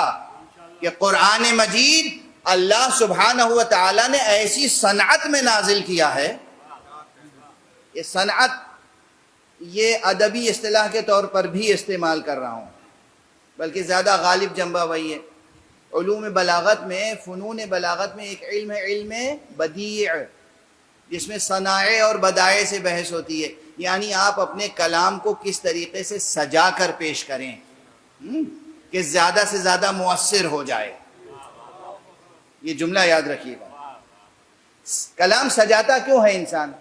کہ قرآن مجید اللہ سبحانہ و تعالی نے ایسی صنعت میں نازل کیا ہے. یہ صنعت یہ ادبی اصطلاح کے طور پر بھی استعمال کر رہا ہوں، بلکہ زیادہ غالب جنبہ وہی ہے. علوم بلاغت میں، فنون بلاغت میں ایک علم ہے، علم بدیع، جس میں صنائع اور بدائع سے بحث ہوتی ہے. یعنی آپ اپنے کلام کو کس طریقے سے سجا کر پیش کریں کہ زیادہ سے زیادہ مؤثر ہو جائے. یہ جملہ یاد رکھیے گا. کلام سجاتا کیوں ہے انسان؟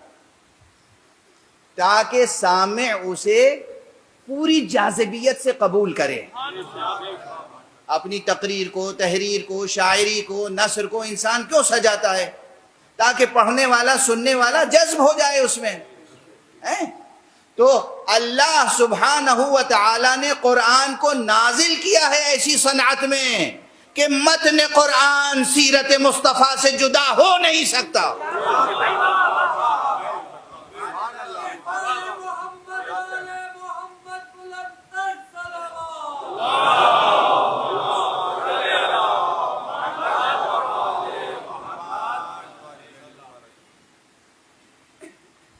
تاکہ سامع اسے پوری جاذبیت سے قبول کرے. اپنی تقریر کو، تحریر کو، شاعری کو، نثر کو انسان کیوں سجاتا ہے؟ تاکہ پڑھنے والا، سننے والا جذب ہو جائے اس میں. تو اللہ سبحانہ و تعالی نے قرآن کو نازل کیا ہے ایسی صنعت میں کہ متن قرآن سیرت مصطفیٰ سے جدا ہو نہیں سکتا.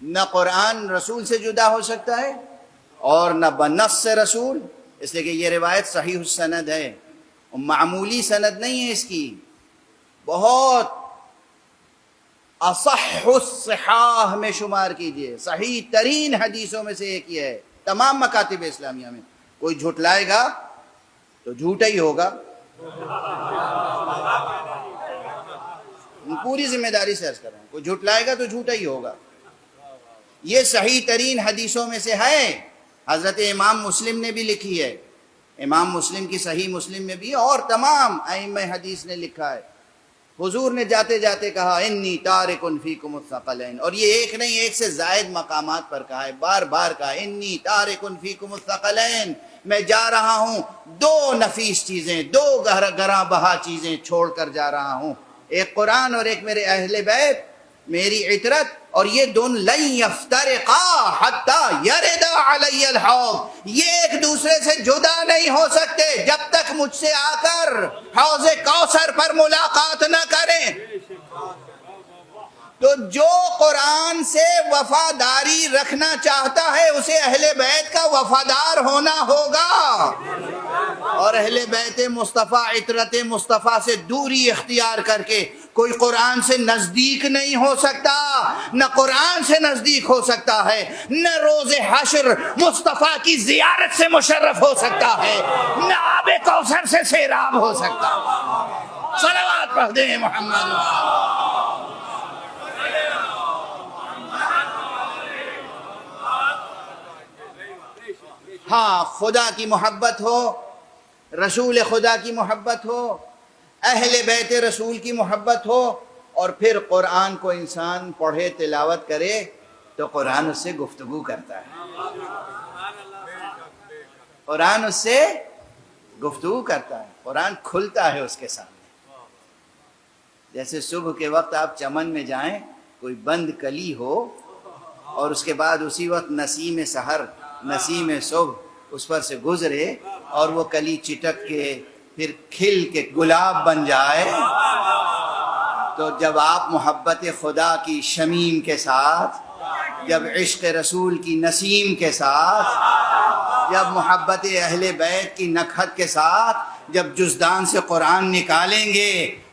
نہ قرآن رسول سے جدا ہو سکتا ہے اور نہ بنص رسول، اس لیے کہ یہ روایت صحیح السند ہے، معمولی سند نہیں ہے اس کی، بہت اصح الصحاح میں شمار کیجئے، صحیح ترین حدیثوں میں سے ایک یہ ہے تمام مکاتب اسلامیہ میں. کوئی جھٹلائے گا تو جھوٹا ہی ہوگا، پوری ذمہ داری سے عرض کر رہا ہوں، کوئی جھٹلائے گا تو جھوٹا ہی ہوگا. یہ صحیح ترین حدیثوں میں سے ہے. حضرت امام مسلم نے بھی لکھی ہے، امام مسلم کی صحیح مسلم میں بھی، اور تمام ائمہ حدیث نے لکھا ہے. حضور نے جاتے جاتے کہا انی تارک فیکم الثقلین، اور یہ ایک نہیں، ایک سے زائد مقامات پر کہا ہے، بار بار کہا انی تارک فیکم الثقلین، میں جا رہا ہوں دو نفیس چیزیں، دو گراں بہا چیزیں چھوڑ کر جا رہا ہوں، ایک قرآن اور ایک میرے اہل بیت، میری عطرت، اور یہ دونوں لن یفترقا حتی یرد علی الحوض، یہ ایک دوسرے سے جدا نہیں ہو سکتے جب تک مجھ سے آ کر حوض کوثر پر ملاقات نہ کریں. تو جو قرآن سے وفاداری رکھنا چاہتا ہے اسے اہل بیت کا وفادار ہونا ہوگا، اور اہل بیت مصطفیٰ، عطرت مصطفیٰ سے دوری اختیار کر کے کوئی قرآن سے نزدیک نہیں ہو سکتا، نہ قرآن سے نزدیک ہو سکتا ہے، نہ روز حشر مصطفیٰ کی زیارت سے مشرف ہو سکتا ہے، نہ آب کوثر سے سیراب ہو سکتا. صلوات پڑھ دیں محمد. ہاں، خدا کی محبت ہو، رسول خدا کی محبت ہو، اہل بیت رسول کی محبت ہو، اور پھر قرآن کو انسان پڑھے، تلاوت کرے تو قرآن اس سے گفتگو کرتا ہے، قرآن اس سے گفتگو کرتا ہے، قرآن کھلتا ہے اس کے سامنے. جیسے صبح کے وقت آپ چمن میں جائیں، کوئی بند کلی ہو، اور اس کے بعد اسی وقت نسیم سحر، نسیم صبح اس پر سے گزرے اور وہ کلی چٹک کے پھر کھل کے گلاب بن جائے، تو جب آپ محبت خدا کی شمیم کے ساتھ، جب عشق رسول کی نسیم کے ساتھ، جب محبت اہل بیت کی نکہت کے ساتھ جب جزدان سے قرآن نکالیں گے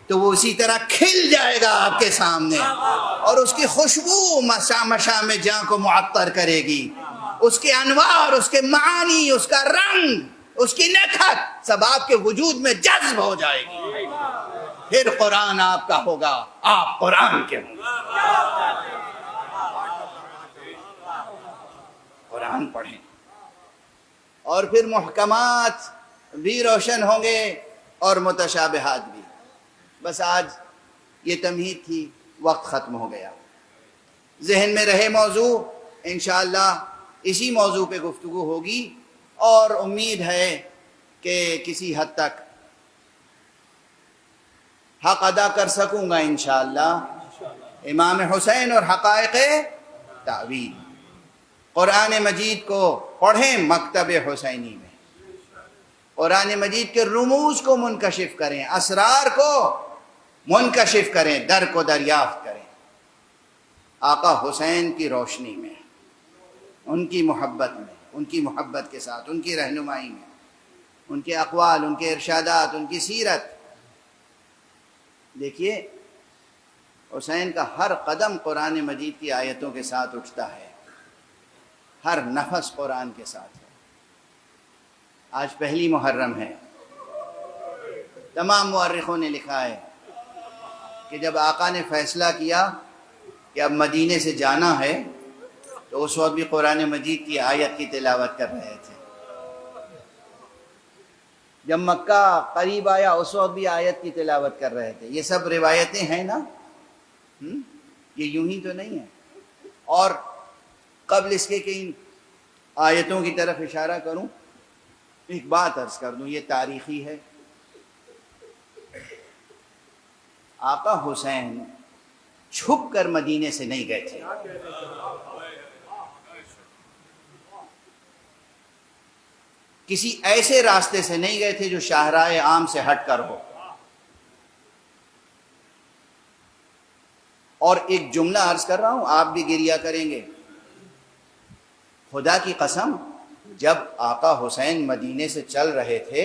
تو وہ اسی طرح کھل جائے گا آپ کے سامنے، اور اس کی خوشبو مشام جاں کو معطر کرے گی، اس کے انوار، اس کے معانی، اس کا رنگ، اس کی نکہت سب آپ کے وجود میں جذب ہو جائے گی. پھر قرآن آپ کا ہوگا، آپ قرآن کے ہوں گے. قرآن پڑھیں. اور پھر محکمات بھی روشن ہوں گے اور متشابہات بھی. بس آج یہ تمہید تھی، وقت ختم ہو گیا. ذہن میں رہے موضوع، انشاءاللہ اسی موضوع پہ گفتگو ہوگی، اور امید ہے کہ کسی حد تک حق ادا کر سکوں گا انشاءاللہ. امام حسین اور حقائق تعویل. قرآن مجید کو پڑھیں مکتب حسینی میں، قرآن مجید کے رموز کو منکشف کریں، اسرار کو منکشف کریں، در کو دریافت کریں. آقا حسین کی روشنی میں، ان کی محبت میں، ان کی محبت کے ساتھ، ان کی رہنمائی میں، ان کے اقوال، ان کے ارشادات، ان کی سیرت. دیکھیے حسین کا ہر قدم قرآن مجید کی آیتوں کے ساتھ اٹھتا ہے، ہر نفس قرآن کے ساتھ ہے. آج پہلی محرم ہے. تمام مورخوں نے لکھا ہے کہ جب آقا نے فیصلہ کیا کہ اب مدینے سے جانا ہے تو اس وقت بھی قرآن مجید کی آیت کی تلاوت کر رہے تھے. جب مکہ قریب آیا اس وقت بھی آیت کی تلاوت کر رہے تھے. یہ سب روایتیں ہیں نا، یہ یوں ہی تو نہیں ہے. اور قبل اس کے کہ ان آیتوں کی طرف اشارہ کروں، ایک بات عرض کر دوں، یہ تاریخی ہے. آقا حسین چھپ کر مدینے سے نہیں گئے تھے. کسی ایسے راستے سے نہیں گئے تھے جو شاہراہ عام سے ہٹ کر ہو. اور ایک جملہ عرض کر رہا ہوں، آپ بھی گریہ کریں گے. خدا کی قسم، جب آقا حسین مدینے سے چل رہے تھے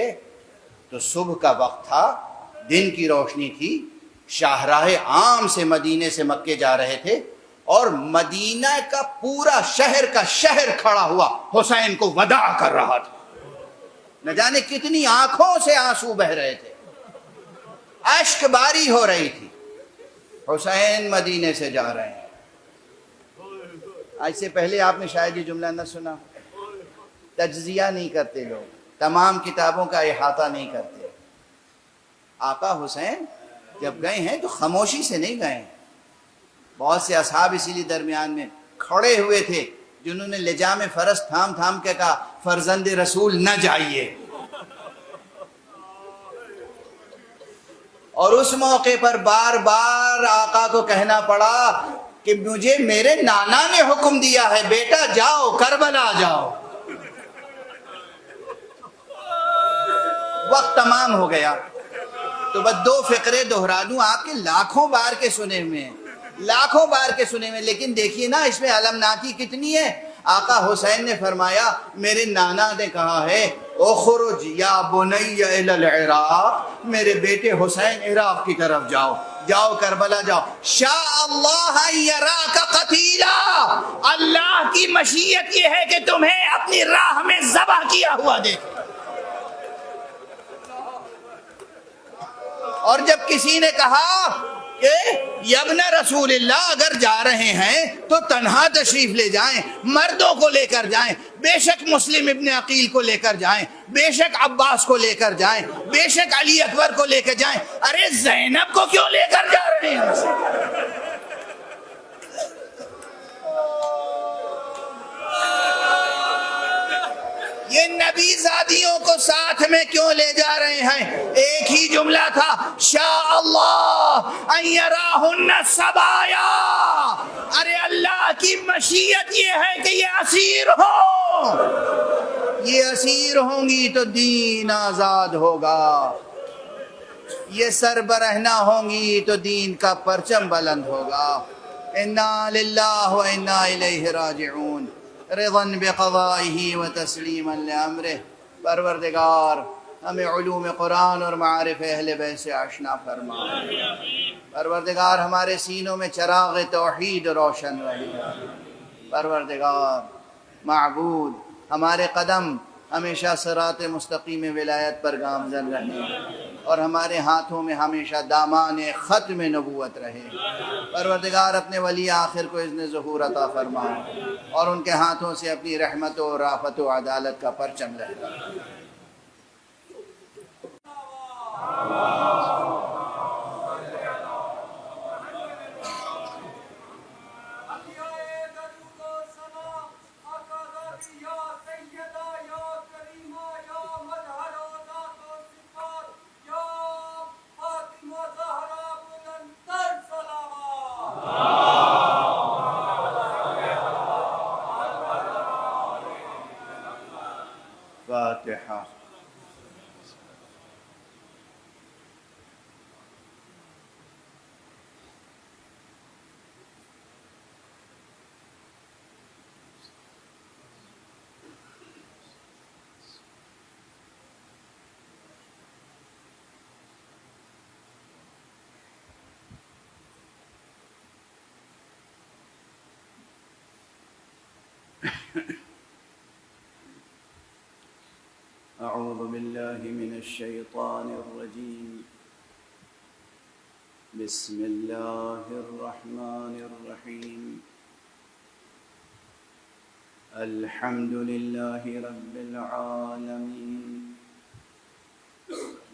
تو صبح کا وقت تھا، دن کی روشنی تھی، شاہراہ عام سے مدینے سے مکے جا رہے تھے، اور مدینہ کا پورا شہر کا شہر کھڑا ہوا حسین کو وداع کر رہا تھا. نہ جانے کتنی آنکھوں سے آنسو بہ رہے تھے، اشک باری ہو رہی تھی. حسین مدینے سے جا رہے ہیں. آج سے پہلے آپ نے شاید یہ جملہ نہ سنا. تجزیہ نہیں کرتے لوگ، تمام کتابوں کا احاطہ نہیں کرتے. آقا حسین جب گئے ہیں تو خاموشی سے نہیں گئے ہیں. بہت سے اصحاب اسی لیے درمیان میں کھڑے ہوئے تھے جنہوں نے لجام فرس تھام تھام کے کہا فرزند رسول نہ جائیے. اور اس موقع پر بار بار آقا کو کہنا پڑا کہ مجھے میرے نانا نے حکم دیا ہے، بیٹا جاؤ کربلا جاؤ. وقت تمام ہو گیا تو بس دو فقرے دہرا دوں، آپ کے لاکھوں بار کے سنے ہوئے ہیں، لاکھوں بار کے سنے ہوئے. لیکن دیکھیے نا اس میں المناکی کتنی ہے. آقا حسین نے فرمایا، میرے نانا نے کہا ہے اخرج یا بنی الی العراق، میرے بیٹے حسین عراق کی طرف جاؤ، جاؤ کربلا جاؤ. شاء اللہ ان یراک قتیلا، اللہ کی مشیت یہ ہے کہ تمہیں اپنی راہ میں ذبح کیا ہوا دیکھے. اور جب کسی نے کہا کہ یبن رسول اللہ اگر جا رہے ہیں تو تنہا تشریف لے جائیں، مردوں کو لے کر جائیں، بے شک مسلم ابن عقیل کو لے کر جائیں، بے شک عباس کو لے کر جائیں، بے شک علی اکبر کو لے کر جائیں، ارے زینب کو کیوں لے کر جا رہے ہیں؟ یہ نبی زادیوں کو ساتھ میں کیوں لے جا رہے ہیں؟ ایک ہی جملہ تھا، شاء اللہ ان یراہن سبایا. ارے اللہ کی مشیت یہ ہے کہ یہ اسیر ہوں، یہ اسیر ہوں گی تو دین آزاد ہوگا، یہ سربرہنہ ہوں گی تو دین کا پرچم بلند ہوگا. انا للہ و انا الیہ راجعون، رضا بقضائہ و تسلیما لامرہ. پروردگار ہمیں علوم قرآن اور معارف اہل بیت سے آشنا فرما. پروردگار ہمارے سینوں میں چراغ توحید روشن رہے. پروردگار معبود ہمارے قدم ہمیشہ صراط مستقیم ولایت پر گامزن رہے. اور ہمارے ہاتھوں میں ہمیشہ دامان ختم نبوت رہے۔ پروردگار اپنے ولی آخر کو اذن ظہور عطا فرما اور ان کے ہاتھوں سے اپنی رحمت و رافت و عدالت کا پرچم لہرا۔ فاتحہ۔ أعوذ بالله من الشيطان الرجيم بسم الله الرحمن الرحيم الحمد لله رب العالمين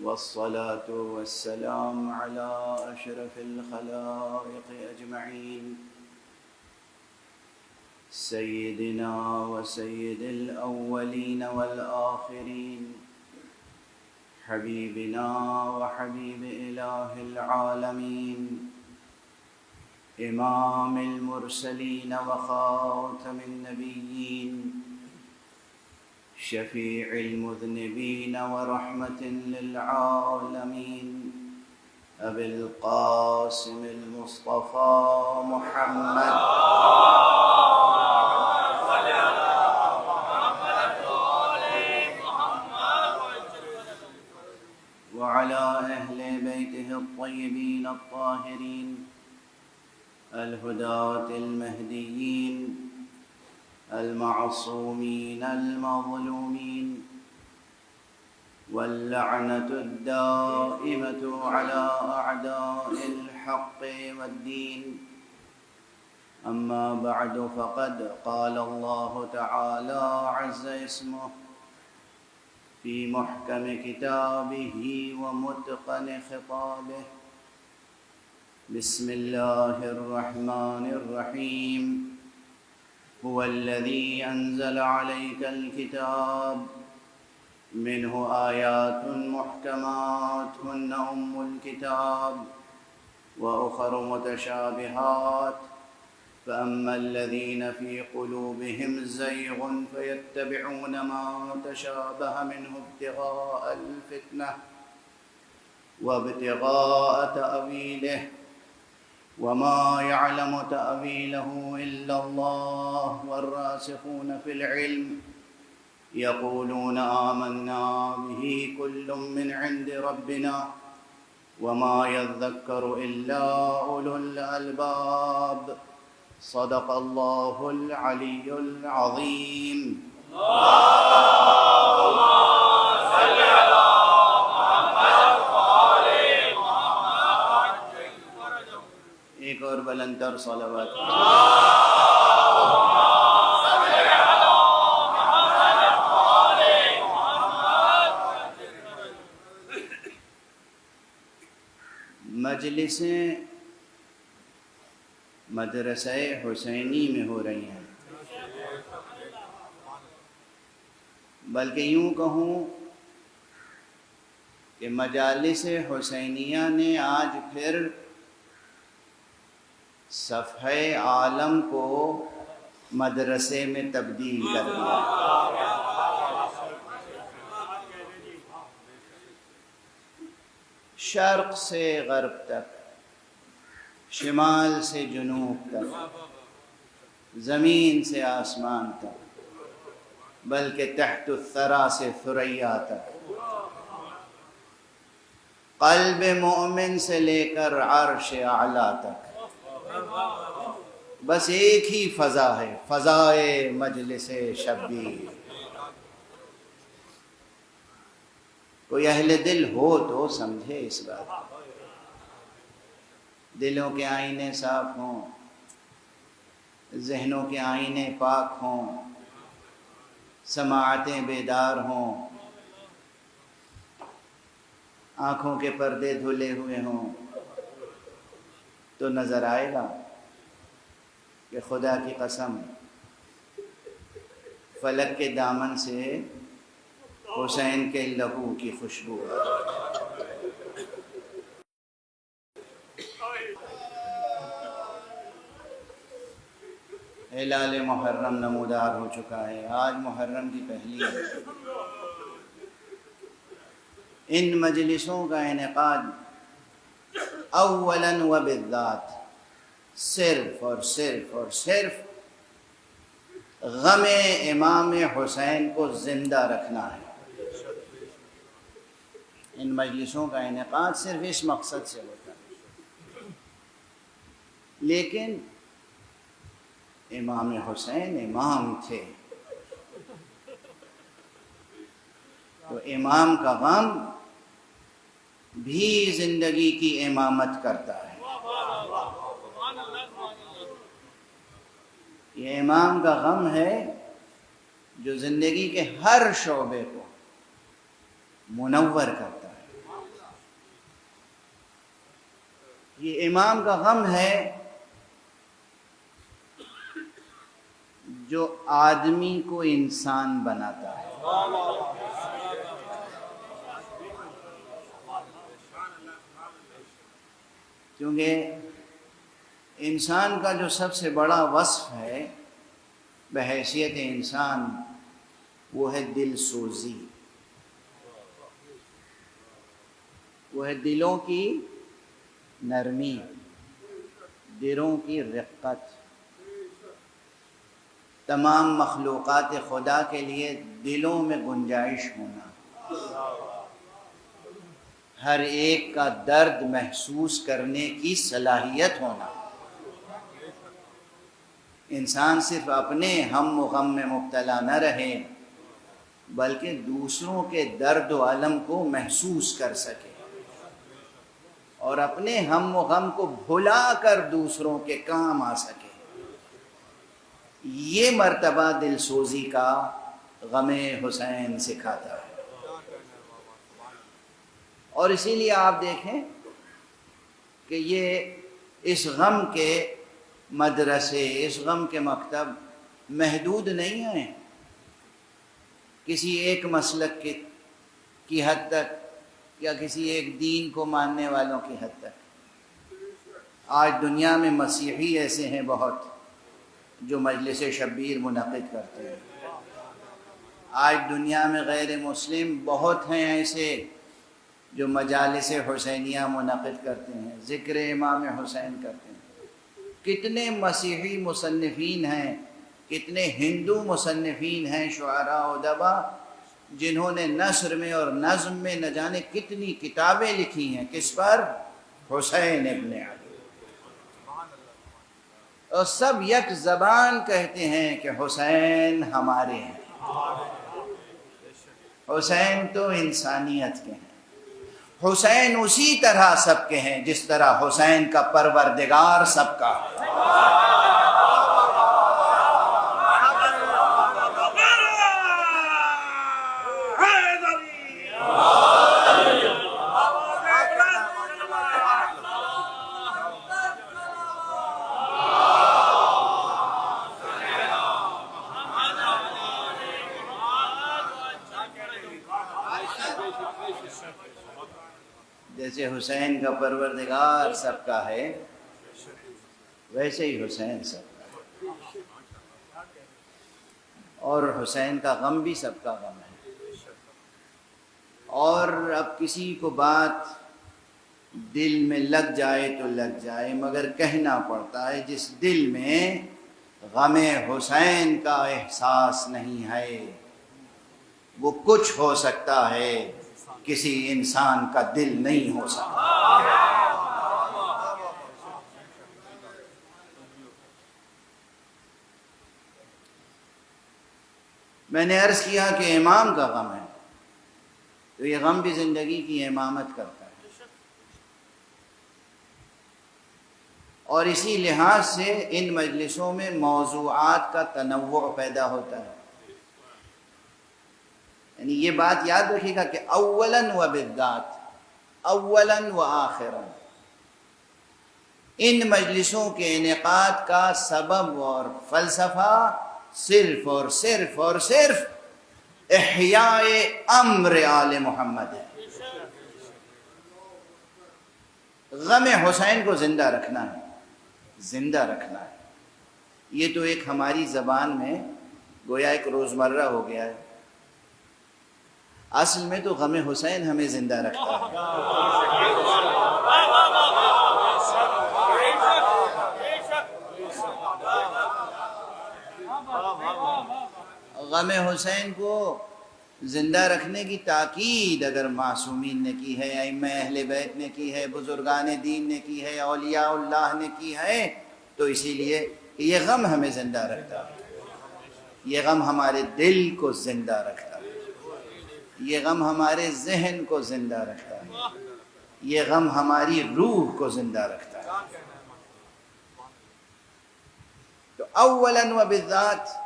والصلاة والسلام على أشرف الخلائق أجمعين سيدنا وسيد الأولين والآخرين حبيبنا وحبيب إله العالمين إمام المرسلين وخاتم النبيين شفيع المذنبين ورحمة للعالمين أبي القاسم المصطفى محمد وعلى أهل بيته الطيبين الطاهرين الهداة المهديين المعصومين المظلومين واللعنة الدائمة على أعداء الحق والدين أما بعد فقد قال الله تعالى عز اسمه في محكم كتابه ومتقن خطابه بسم الله الرحمن الرحيم هو الذي أنزل عليك الكتاب منه آيات محكمات هن أم الكتاب وأخر متشابهات فأما الذين في قلوبهم زيغ فيتبعون ما تشابه منه ابتغاء الفتنة وابتغاء تأويله وما يعلم تأويله إلا الله والراسخون في العلم يقولون آمنا به كل من عند ربنا وما يذكر إلا أولو الألباب صدق الله العلي العظيم اللهم صل على محمد وآل محمد ایک اور بلندر صلوات مجلسیں مدرسہ حسینی میں ہو رہی ہیں، بلکہ یوں کہوں کہ مجالس حسینیہ نے آج پھر صفحہ عالم کو مدرسے میں تبدیل کر دیا۔ شرق سے غرب تک، شمال سے جنوب تک، زمین سے آسمان تک، بلکہ تحت الثری سے ثریا تک، قلب مومن سے لے کر عرش اعلیٰ تک بس ایک ہی فضا ہے، فضائے مجلس شبیر۔ کوئی اہل دل ہو تو سمجھے اس بات کو۔ دلوں کے آئینے صاف ہوں، ذہنوں کے آئینے پاک ہوں، سماعتیں بیدار ہوں، آنکھوں کے پردے دھلے ہوئے ہوں، تو نظر آئے گا کہ خدا کی قسم فلک کے دامن سے حسین کے لہو کی خوشبو ہے۔ ہلال محرم نمودار ہو چکا ہے، آج محرم کی پہلی ہے۔ ان مجلسوں کا انعقاد اولاً و بالذات صرف اور صرف غم امام حسین کو زندہ رکھنا ہے۔ ان مجلسوں کا انعقاد صرف اس مقصد سے ہوتا ہے۔ لیکن امام حسین امام تھے، تو امام کا غم بھی زندگی کی امامت کرتا ہے۔ یہ امام کا غم ہے جو زندگی کے ہر شعبے کو منور کرتا ہے۔ یہ امام کا غم ہے جو آدمی کو انسان بناتا ہے۔ کیونکہ انسان کا جو سب سے بڑا وصف ہے بحیثیت انسان، وہ ہے دل سوزی، وہ ہے دلوں کی نرمی، دلوں کی رقت۔ تمام مخلوقات خدا کے لیے دلوں میں گنجائش ہونا، ہر ایک کا درد محسوس کرنے کی صلاحیت ہونا۔ انسان صرف اپنے ہم و غم میں مبتلا نہ رہے، بلکہ دوسروں کے درد و الم کو محسوس کر سکے، اور اپنے ہم و غم کو بھلا کر دوسروں کے کام آ سکے۔ یہ مرتبہ دل سوزی کا غم حسین سکھاتا ہے۔ اور اسی لیے آپ دیکھیں کہ یہ اس غم کے مدرسے، اس غم کے مکتب محدود نہیں ہیں کسی ایک مسلک کی حد تک یا کسی ایک دین کو ماننے والوں کی حد تک۔ آج دنیا میں مسیحی ایسے ہیں بہت جو مجلس شبیر منعقد کرتے ہیں۔ آج دنیا میں غیر مسلم بہت ہیں ایسے جو مجالس حسینیہ منعقد کرتے ہیں، ذکر امام حسین کرتے ہیں۔ کتنے مسیحی مصنفین ہیں، کتنے ہندو مصنفین ہیں، شعراء و ادبا، جنہوں نے نثر میں اور نظم میں نہ جانے کتنی کتابیں لکھی ہیں۔ کس پر؟ حسین ابن علی۔ اور سب یک زبان کہتے ہیں کہ حسین ہمارے ہیں، حسین تو انسانیت کے ہیں، حسین اسی طرح سب کے ہیں جس طرح حسین کا پروردگار سب کا ہے۔ جیسے حسین کا پروردگار سب کا ہے، ویسے ہی حسین سب کا ہے، اور حسین کا غم بھی سب کا غم ہے۔ اور اب کسی کو بات دل میں لگ جائے تو لگ جائے، مگر کہنا پڑتا ہے جس دل میں غم حسین کا احساس نہیں ہے، وہ کچھ ہو سکتا ہے، کسی انسان کا دل نہیں ہو سکتا۔ میں نے عرض کیا کہ امام کا غم ہے، تو یہ غم بھی زندگی کی امامت کرتا ہے، اور اسی لحاظ سے ان مجلسوں میں موضوعات کا تنوع پیدا ہوتا ہے۔ یعنی یہ بات یاد رکھیے گا کہ اولاً و بالذات، اولاً و آخراً، ان مجلسوں کے انعقاد کا سبب اور فلسفہ صرف اور صرف اور صرف احیاء امر آل محمد ہے۔ غم حسین کو زندہ رکھنا ہے، زندہ رکھنا ہے۔ یہ تو ایک ہماری زبان میں گویا ایک روزمرہ ہو گیا ہے، اصل میں تو غم حسین ہمیں زندہ رکھتا ہے۔ غم حسین کو زندہ رکھنے کی تاکید اگر معصومین نے کی ہے، ائمہ اہل بیت نے کی ہے، بزرگان دین نے کی ہے، اولیاء اللہ نے کی ہے، تو اسی لیے یہ غم ہمیں زندہ رکھتا ہے۔ یہ غم ہمارے دل کو زندہ رکھتا ہے، یہ غم ہمارے ذہن کو زندہ رکھتا ہے، یہ غم ہماری روح کو زندہ رکھتا ہے۔ تو اولاً و بالذات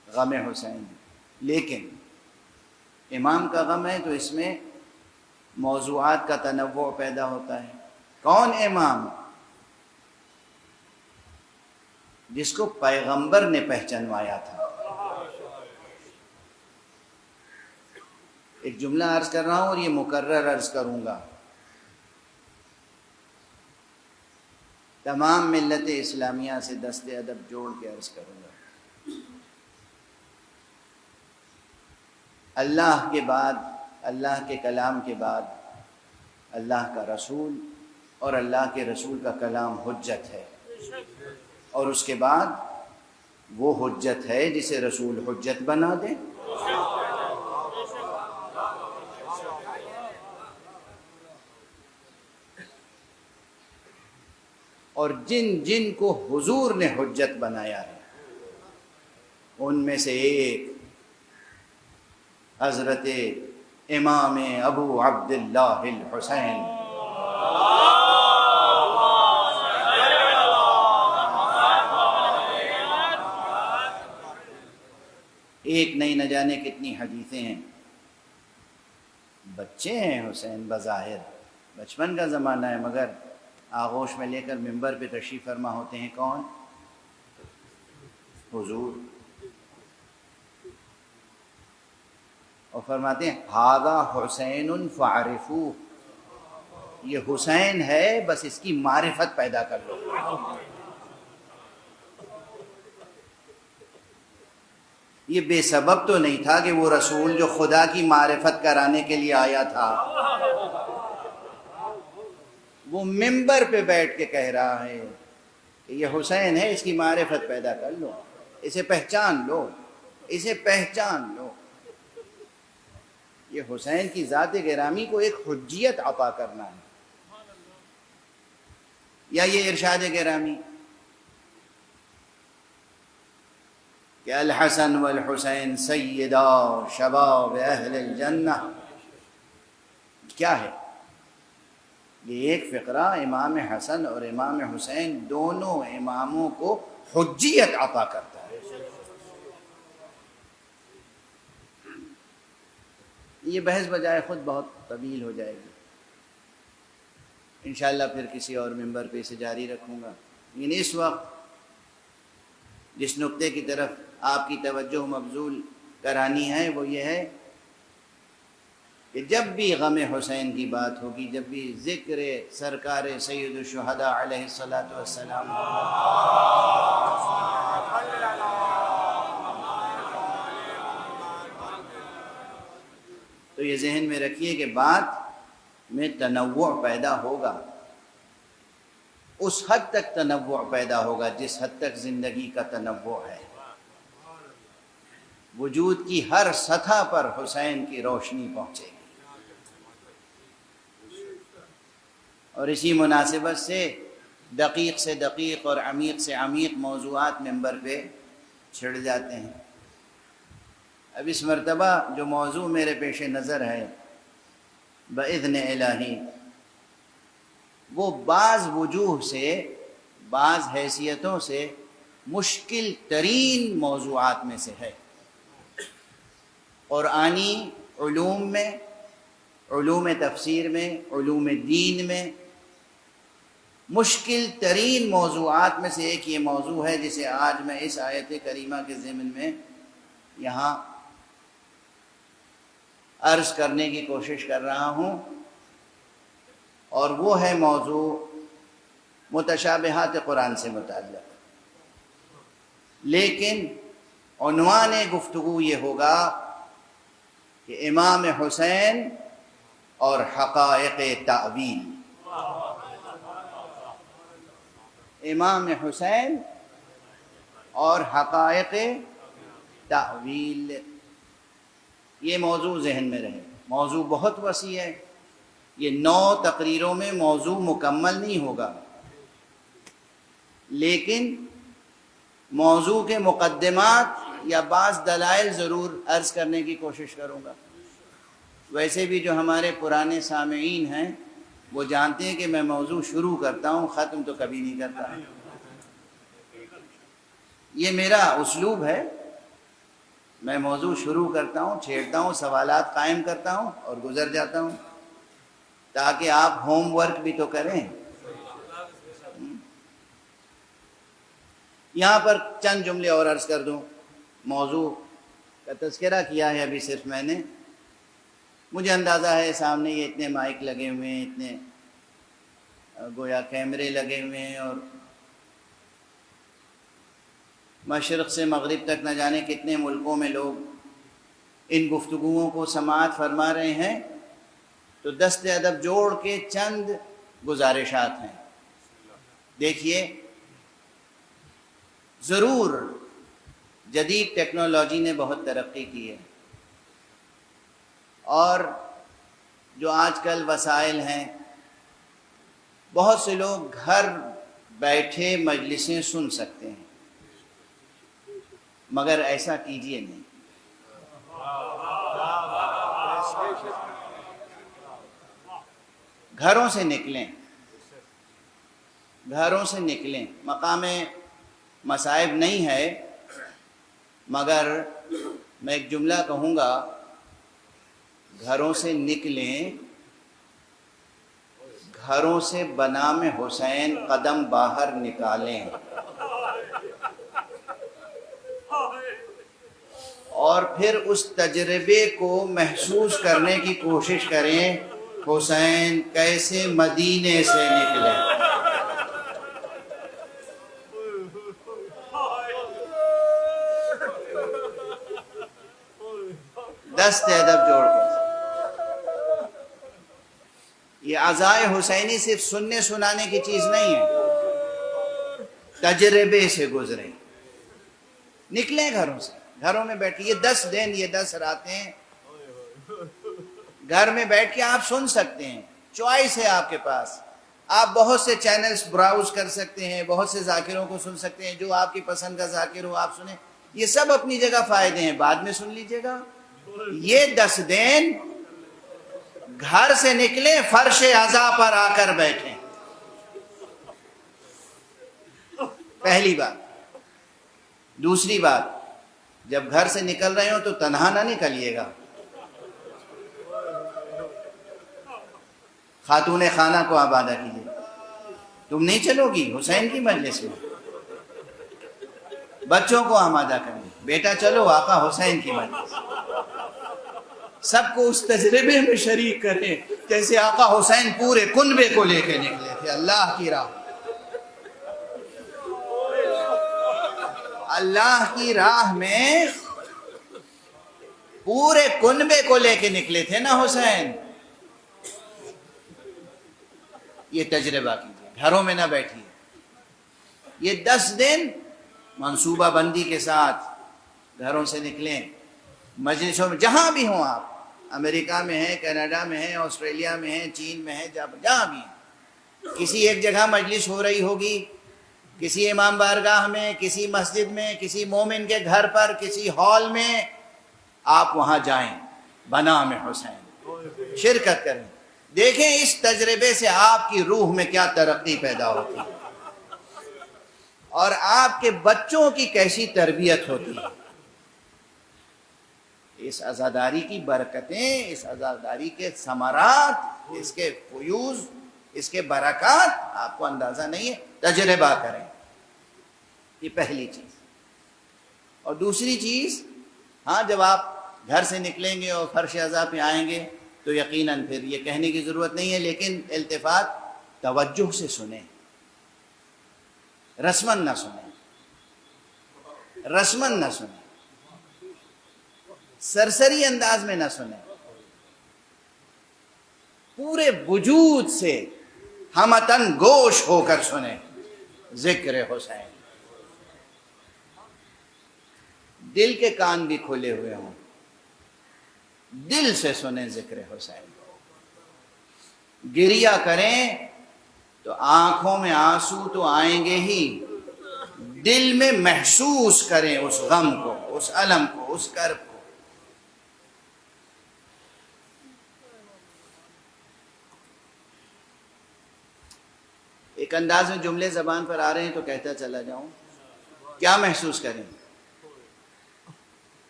غم حسین، لیکن امام کا غم ہے تو اس میں موضوعات کا تنوع پیدا ہوتا ہے۔ کون امام؟ جس کو پیغمبر نے پہچنوایا تھا۔ ایک جملہ عرض کر رہا ہوں اور یہ مکرر عرض کروں گا، تمام ملت اسلامیہ سے دست ادب جوڑ کے عرض کروں گا۔ اللہ کے بعد، اللہ کے کلام کے بعد اللہ کا رسول اور اللہ کے رسول کا کلام حجت ہے، اور اس کے بعد وہ حجت ہے جسے رسول حجت بنا دے۔ اور جن جن کو حضور نے حجت بنایا ہے ان میں سے ایک حضرت امام ابو عبداللہ الحسین ایک نہیں نہ جانے کتنی حدیثیں ہیں۔ بچے ہیں حسین، بظاہر بچپن کا زمانہ ہے، مگر آغوش میں لے کر منبر پہ تشریف فرما ہوتے ہیں کون؟ حضور، اور فرماتے ہیں ھذا حسین فاعرفوہ، یہ حسین ہے بس اس کی معرفت پیدا کر لو۔ یہ بے سبب تو نہیں تھا کہ وہ رسول جو خدا کی معرفت کرانے کے لیے آیا تھا وہ منبر پہ بیٹھ کے کہہ رہا ہے کہ یہ حسین ہے، اس کی معرفت پیدا کر لو، اسے پہچان لو، اسے پہچان لو۔ یہ حسین کی ذات گرامی کو ایک حجیت عطا کرنا ہے، یا یہ ارشاد گرامی کہ الحسن والحسین سیدا شباب اہل الجنہ، کیا ہے یہ؟ ایک فقرہ امام حسن اور امام حسین دونوں اماموں کو حجیت عطا کرتا ہے۔ یہ بحث بجائے خود بہت طویل ہو جائے گی، انشاءاللہ پھر کسی اور منبر پہ اسے جاری رکھوں گا۔ لیکن اس وقت جس نقطے کی طرف آپ کی توجہ مبذول کرانی ہے وہ یہ ہے کہ جب بھی غم حسین کی بات ہوگی، جب بھی ذکر سرکار سید الشہداء علیہ الصلاۃ والسلام تو یہ ذہن میں رکھیے کہ بات میں تنوع پیدا ہوگا، اس حد تک تنوع پیدا ہوگا جس حد تک زندگی کا تنوع ہے۔ وجود کی ہر سطح پر حسین کی روشنی پہنچے گی، اور اسی مناسبت سے دقیق سے دقیق اور عمیق سے عمیق موضوعات منبر پہ چھڑ جاتے ہیں۔ اب اس مرتبہ جو موضوع میرے پیش نظر ہے بإذن الہی، وہ بعض وجوہ سے، بعض حیثیتوں سے مشکل ترین موضوعات میں سے ہے۔ قرآنی علوم میں، علوم تفسیر میں، علوم دین میں مشکل ترین موضوعات میں سے ایک یہ موضوع ہے جسے آج میں اس آیت کریمہ کے ضمن میں یہاں عرض کرنے کی کوشش کر رہا ہوں، اور وہ ہے موضوع متشابہات قرآن سے متعلق۔ لیکن عنوان گفتگو یہ ہوگا کہ امام حسین اور حقائق تعویل۔ امام حسین اور حقائق تعویل، یہ موضوع ذہن میں رہے۔ موضوع بہت وسیع ہے، یہ 9 تقریروں میں موضوع مکمل نہیں ہوگا، لیکن موضوع کے مقدمات یا بعض دلائل ضرور عرض کرنے کی کوشش کروں گا۔ ویسے بھی جو ہمارے پرانے سامعین ہیں وہ جانتے ہیں کہ میں موضوع شروع کرتا ہوں، ختم تو کبھی نہیں کرتا۔ یہ میرا اسلوب ہے، میں موضوع شروع کرتا ہوں، چھیڑتا ہوں، سوالات قائم کرتا ہوں اور گزر جاتا ہوں، تاکہ آپ ہوم ورک بھی تو کریں۔ یہاں پر چند جملے اور عرض کر دوں۔ موضوع کا تذکرہ کیا ہے ابھی صرف میں نے، مجھے اندازہ ہے سامنے یہ اتنے مائک لگے ہوئے ہیں، اتنے گویا کیمرے لگے ہوئے ہیں، اور مشرق سے مغرب تک نہ جانے کتنے ملکوں میں لوگ ان گفتگوؤں کو سماعت فرما رہے ہیں۔ تو دست ادب جوڑ کے چند گزارشات ہیں۔ دیکھیے، ضرور جدید ٹیکنالوجی نے بہت ترقی کی ہے، اور جو آج کل وسائل ہیں، بہت سے لوگ گھر بیٹھے مجلسیں سن سکتے ہیں، مگر ایسا کیجیے نہیں۔ گھروں سے نکلیں، گھروں سے نکلیں۔ مقام مصائب نہیں ہے، مگر میں ایک جملہ کہوں گا، گھروں سے نکلیں، گھروں سے بنام حسین قدم باہر نکالیں، اور پھر اس تجربے کو محسوس کرنے کی کوشش کریں، حسین کیسے مدینے سے نکلے۔ دست ادب جوڑ کے۔ یہ عزائے حسینی صرف سننے سنانے کی چیز نہیں ہے، تجربے سے گزریں، نکلیں گھروں سے، گھروں میں بیٹھیں۔ یہ 10 دن، یہ 10 راتیں گھر میں بیٹھ کے آپ سن سکتے ہیں، چوائس ہے آپ کے پاس، آپ بہت سے چینلز براؤز کر سکتے ہیں، بہت سے ذاکروں کو سن سکتے ہیں، جو آپ کی پسند کا ذاکر ہو آپ سنیں، یہ سب اپنی جگہ فائدے ہیں، بعد میں سن لیجئے گا۔ یہ 10 دن گھر سے نکلیں، فرش عزا پر آ کر بیٹھیں، پہلی بات۔ دوسری بات، جب گھر سے نکل رہے ہو تو تنہا نہ نکلیے گا، خاتون خانہ کو آبادہ کیجیے۔ تم نہیں چلو گی حسین کی مجلس میں، بچوں کو آمادہ کریں، بیٹا چلو آقا حسین کی مجلس، سب کو اس تجربے میں شریک کریں جیسے آقا حسین پورے کنبے کو لے کے نکلے تھے اللہ کی راہ۔ اللہ کی راہ میں پورے کنبے کو لے کے نکلے تھے نا حسین۔ یہ تجربہ کیجیے، گھروں میں نہ بیٹھیے۔ یہ 10 دن منصوبہ بندی کے ساتھ گھروں سے نکلیں، مجلسوں میں جہاں بھی ہوں آپ، امریکہ میں ہیں، کینیڈا میں ہیں، آسٹریلیا میں ہیں، چین میں ہیں، جہاں بھی ہیں، کسی ایک جگہ مجلس ہو رہی ہوگی، کسی امام بارگاہ میں، کسی مسجد میں، کسی مومن کے گھر پر، کسی ہال میں، آپ وہاں جائیں، بنام حسین شرکت کریں۔ دیکھیں اس تجربے سے آپ کی روح میں کیا ترقی پیدا ہوتی ہے اور آپ کے بچوں کی کیسی تربیت ہوتی ہے۔ اس عزاداری کی برکتیں، اس عزاداری کے ثمرات، اس کے فیوز، اس کے برکات آپ کو اندازہ نہیں ہے، تجربہ کریں۔ یہ پہلی چیز۔ اور دوسری چیز، ہاں جب آپ گھر سے نکلیں گے اور فرش عزا پہ آئیں گے تو یقیناً پھر یہ کہنے کی ضرورت نہیں ہے، لیکن التفات توجہ سے سنیں، رسماً نہ سنیں، رسماً نہ سنیں، سرسری انداز میں نہ سنیں، پورے وجود سے ہمتن گوش ہو کر سنیں ذکر حسین۔ دل کے کان بھی کھلے ہوئے ہوں، دل سے سنیں ذکر حسین۔ گریہ کریں تو آنکھوں میں آنسو تو آئیں گے ہی، دل میں محسوس کریں اس غم کو، اس الم کو، اس کرب کو۔ ایک انداز میں جملے زبان پر آ رہے ہیں تو کہتا چلا جاؤں۔ کیا محسوس کریں؟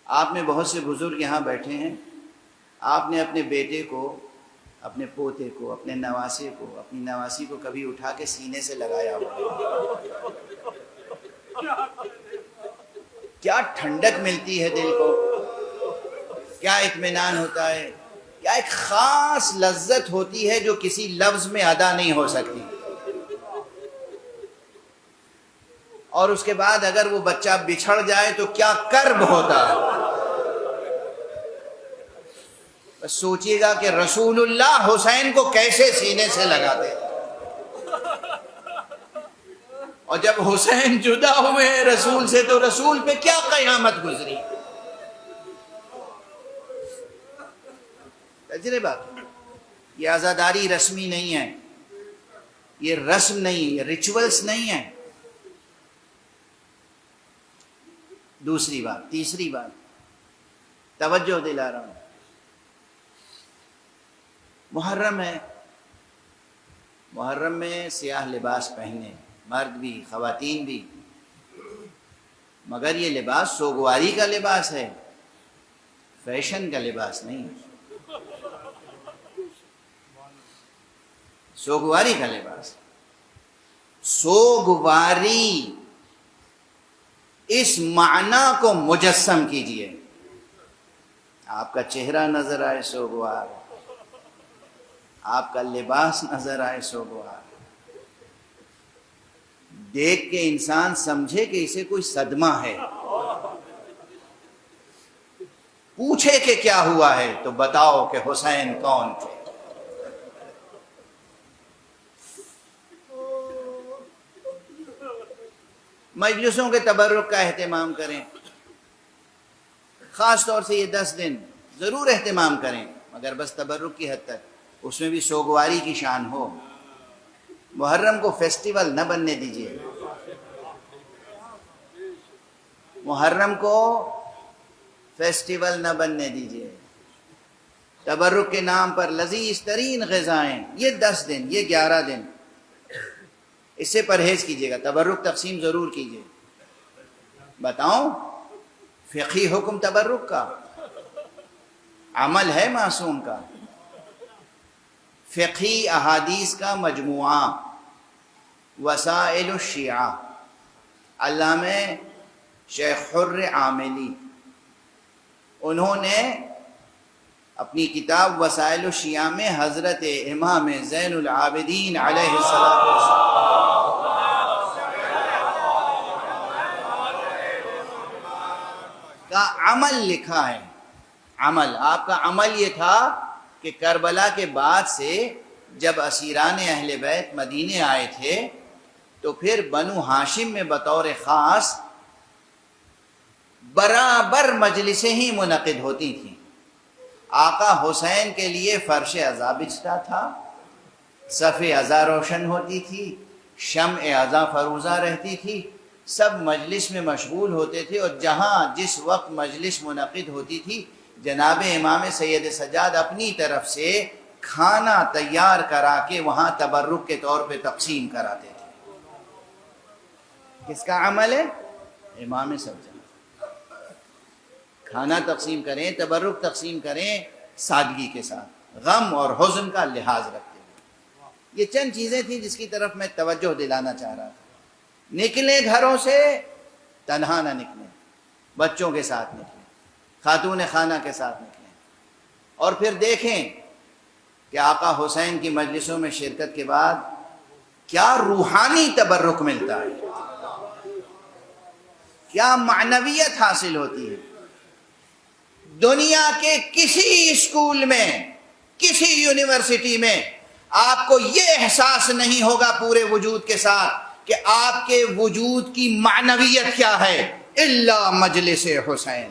آپ میں بہت سے بزرگ یہاں بیٹھے ہیں، آپ نے اپنے بیٹے کو، اپنے پوتے کو، اپنے نواسے کو، اپنی نواسی کو کبھی اٹھا کے سینے سے لگایا ہو؟ کیا ٹھنڈک ملتی ہے دل کو، کیا اطمینان ہوتا ہے، کیا ایک خاص لذت ہوتی ہے جو کسی لفظ میں ادا نہیں ہو سکتی۔ اور اس کے بعد اگر وہ بچہ بچھڑ جائے تو کیا کرب ہوتا ہے۔ بس سوچئے گا کہ رسول اللہ حسین کو کیسے سینے سے لگاتے، اور جب حسین جدا ہوئے ہیں رسول سے تو رسول پہ کیا قیامت گزری۔ تجربہ۔ یہ عزاداری رسمی نہیں ہے، یہ رسم نہیں، یہ ریچولز نہیں ہے۔ دوسری بات، تیسری بات توجہ دلا رہا ہوں، محرم ہے، محرم میں سیاہ لباس پہنے، مرد بھی خواتین بھی، مگر یہ لباس سوگواری کا لباس ہے، فیشن کا لباس نہیں، سوگواری کا لباس۔ سوگواری اس معنی کو مجسم کیجئے، آپ کا چہرہ نظر آئے سوگوار، آپ کا لباس نظر آئے سوگوار، دیکھ کے انسان سمجھے کہ اسے کوئی صدمہ ہے، پوچھے کہ کیا ہوا ہے تو بتاؤ کہ حسین کون تھے۔ مجلسوں کے تبرک کا اہتمام کریں، خاص طور سے یہ 10 دن ضرور اہتمام کریں، مگر بس تبرک کی حد تک، اس میں بھی سوگواری کی شان ہو۔ محرم کو فیسٹیول نہ بننے دیجیے، محرم کو فیسٹیول نہ بننے دیجیے۔ تبرک کے نام پر لذیذ ترین غذائیں، یہ 10 دن، یہ 11 دن، اس سے پرہیز کیجیے گا۔ تبرک تقسیم ضرور کیجیے۔ بتاؤں فقہی حکم تبرک کا، عمل ہے معصوم کا، فقہی احادیث کا مجموعہ، وسائل الشیعہ، علامہ شیخ حر عاملی، انہوں نے اپنی کتاب وسائل الشیعہ میں حضرت امام زین العابدین علیہ السلام کا عمل لکھا ہے۔ عمل، آپ کا عمل یہ تھا کہ کربلا کے بعد سے جب اسیران اہل بیت مدینے آئے تھے تو پھر بنو ہاشم میں بطور خاص برابر مجلسیں ہی منعقد ہوتی تھیں۔ آقا حسین کے لیے فرش عزا بچھتا تھا، صف عزا روشن ہوتی تھی، شمع عزا فروزہ رہتی تھی، سب مجلس میں مشغول ہوتے تھے، اور جہاں جس وقت مجلس منعقد ہوتی تھی جناب امام سید سجاد اپنی طرف سے کھانا تیار کرا کے وہاں تبرک کے طور پہ تقسیم کراتے تھے۔ کس کا عمل ہے؟ امام سب جماعت۔ کھانا تقسیم کریں، تبرک تقسیم کریں سادگی کے ساتھ، غم اور حزن کا لحاظ رکھتے ہوئے۔ یہ چند چیزیں تھیں جس کی طرف میں توجہ دلانا چاہ رہا تھا۔ نکلیں گھروں سے تنہا نہ نکلیں، بچوں کے ساتھ نکلیں، خاتون خانہ کے ساتھ نکلیں، اور پھر دیکھیں کہ آقا حسین کی مجلسوں میں شرکت کے بعد کیا روحانی تبرک ملتا ہے، کیا معنویت حاصل ہوتی ہے۔ دنیا کے کسی اسکول میں، کسی یونیورسٹی میں آپ کو یہ احساس نہیں ہوگا پورے وجود کے ساتھ کہ آپ کے وجود کی معنویت کیا ہے، الا مجلس حسین۔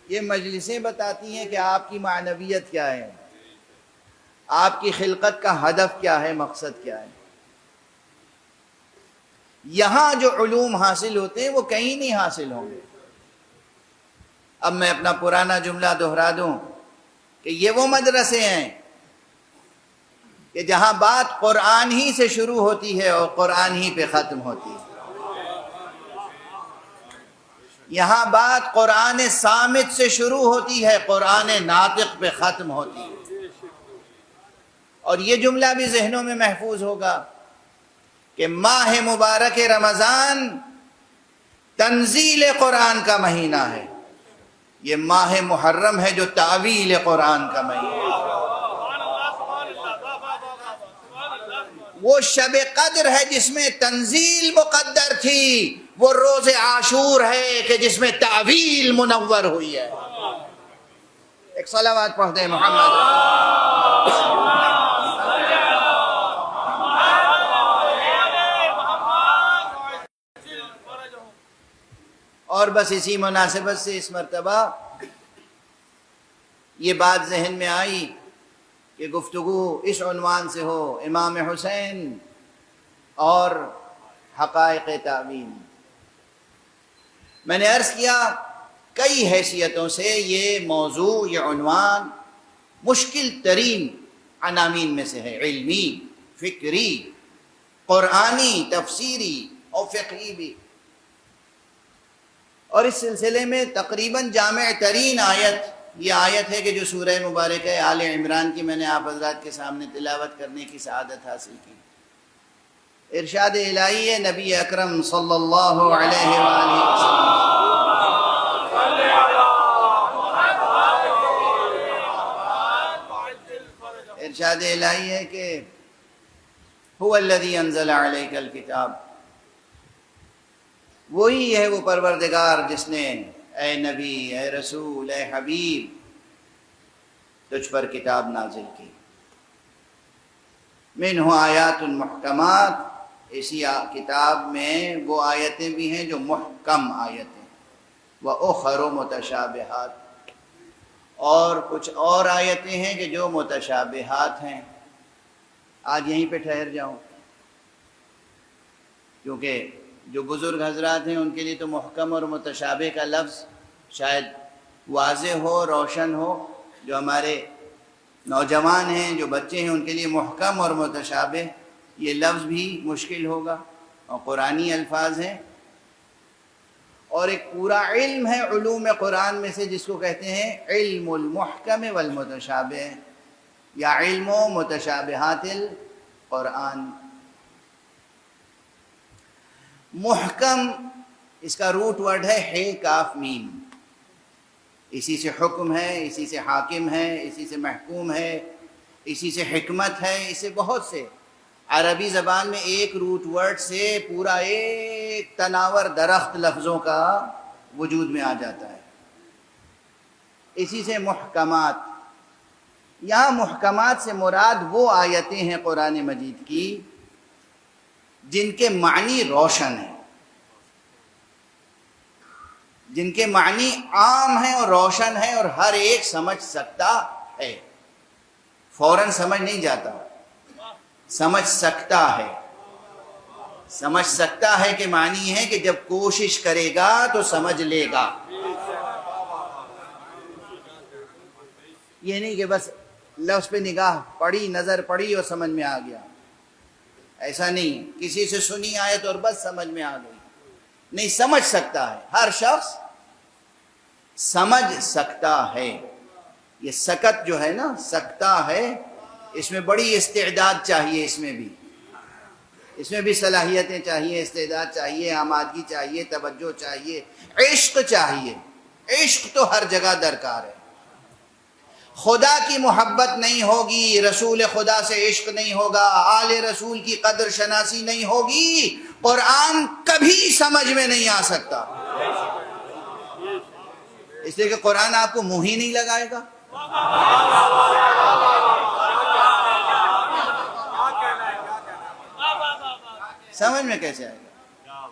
یہ مجلسیں بتاتی ہیں کہ آپ کی معنویت کیا ہے، آپ کی خلقت کا ہدف کیا ہے، مقصد کیا ہے۔ یہاں جو علوم حاصل ہوتے ہیں وہ کہیں نہیں حاصل ہوں گے۔ اب میں اپنا پرانا جملہ دہرا دوں کہ یہ وہ مدرسے ہیں کہ جہاں بات قرآن ہی سے شروع ہوتی ہے اور قرآن ہی پہ ختم ہوتی ہے۔ یہاں بات قرآن صامت سے شروع ہوتی ہے، قرآن ناطق پہ ختم ہوتی ہے۔ اور یہ جملہ بھی ذہنوں میں محفوظ ہوگا کہ ماہ مبارک رمضان تنزیل قرآن کا مہینہ ہے، یہ ماہ محرم ہے جو تعویل قرآن کا مہینہ ہے۔ وہ شب قدر ہے جس میں تنزیل مقدر تھی، وہ روز عاشور ہے کہ جس میں تعویل منور ہوئی ہے۔ ایک صلوات پڑھ دیں محمد۔ اور بس اسی مناسبت سے اس مرتبہ یہ بات ذہن میں آئی کہ گفتگو اس عنوان سے ہو، امام حسین اور حقائق تعویل۔ میں نے عرض کیا کئی حیثیتوں سے یہ موضوع، یہ عنوان مشکل ترین عناوین میں سے ہے، علمی، فکری، قرآنی، تفسیری اور فقہی بھی۔ اور اس سلسلے میں تقریباً جامع ترین آیت یہ آیت ہے کہ جو سورہ مبارکہ آل عمران کی میں نے آپ حضرات کے سامنے تلاوت کرنے کی سعادت حاصل کی۔ ارشاد الہی ہے نبی اکرم صلی اللہ علیہ وآلہ وسلم، ارشاد الہی ہے کہ هو الذی انزل علیک الکتاب، وہی ہے وہ پروردگار جس نے اے نبی، اے رسول، اے حبیب تجھ پر کتاب نازل کی۔ منہ آیات محکمات، اسی کتاب میں وہ آیتیں بھی ہیں جو محکم آیتیں، وَأُخَرُ مُتَشَابِهَاتٌ، اور کچھ اور آیتیں ہیں کہ جو متشابہات ہیں۔ آج یہیں پہ ٹھہر جاؤں کیونکہ جو بزرگ حضرات ہیں ان کے لیے تو محکم اور متشابہ کا لفظ شاید واضح ہو، روشن ہو۔ جو ہمارے نوجوان ہیں، جو بچے ہیں، ان کے لیے محکم اور متشابہ یہ لفظ بھی مشکل ہوگا، اور قرآنی الفاظ ہیں۔ اور ایک پورا علم ہے علوم قرآن میں سے جس کو کہتے ہیں علم المحکم والمتشابہ، یا علم متشابہات القرآن۔ محکم اس کا روٹ ورڈ ہے کاف میم، اسی سے حکم ہے، اسی سے حاکم ہے، اسی سے محکوم ہے، اسی سے حکمت ہے، اسے بہت سے عربی زبان میں ایک روٹ ورڈ سے پورا ایک تناور درخت لفظوں کا وجود میں آ جاتا ہے۔ اسی سے محکمات، یہاں محکمات سے مراد وہ آیتیں ہیں قرآن مجید کی جن کے معنی روشن ہیں، جن کے معنی عام ہیں اور روشن ہیں اور ہر ایک سمجھ سکتا ہے، فوراً سمجھ نہیں جاتا، سمجھ سکتا ہے۔ سمجھ سکتا ہے کہ معنی ہے کہ جب کوشش کرے گا تو سمجھ لے گا۔ یہ نہیں کہ بس لفظ پہ نگاہ پڑی، نظر پڑی اور سمجھ میں آ گیا، ایسا نہیں کسی سے سنی آیت اور بس سمجھ میں آ گئی، نہیں، سمجھ سکتا ہے، ہر شخص سمجھ سکتا ہے۔ یہ سکت جو ہے نا، سکتا ہے، اس میں بڑی استعداد چاہیے، اس میں بھی صلاحیتیں چاہیے، استعداد چاہیے، آمادگی چاہیے، توجہ چاہیے، عشق چاہیے، عشق تو ہر جگہ درکار ہے۔ خدا کی محبت نہیں ہوگی، رسول خدا سے عشق نہیں ہوگا، آل رسول کی قدر شناسی نہیں ہوگی، قرآن کبھی سمجھ میں نہیں آ سکتا، اس لیے کہ قرآن آپ کو منہ ہی نہیں لگائے گا۔ سمجھ میں کیسے آئے گا؟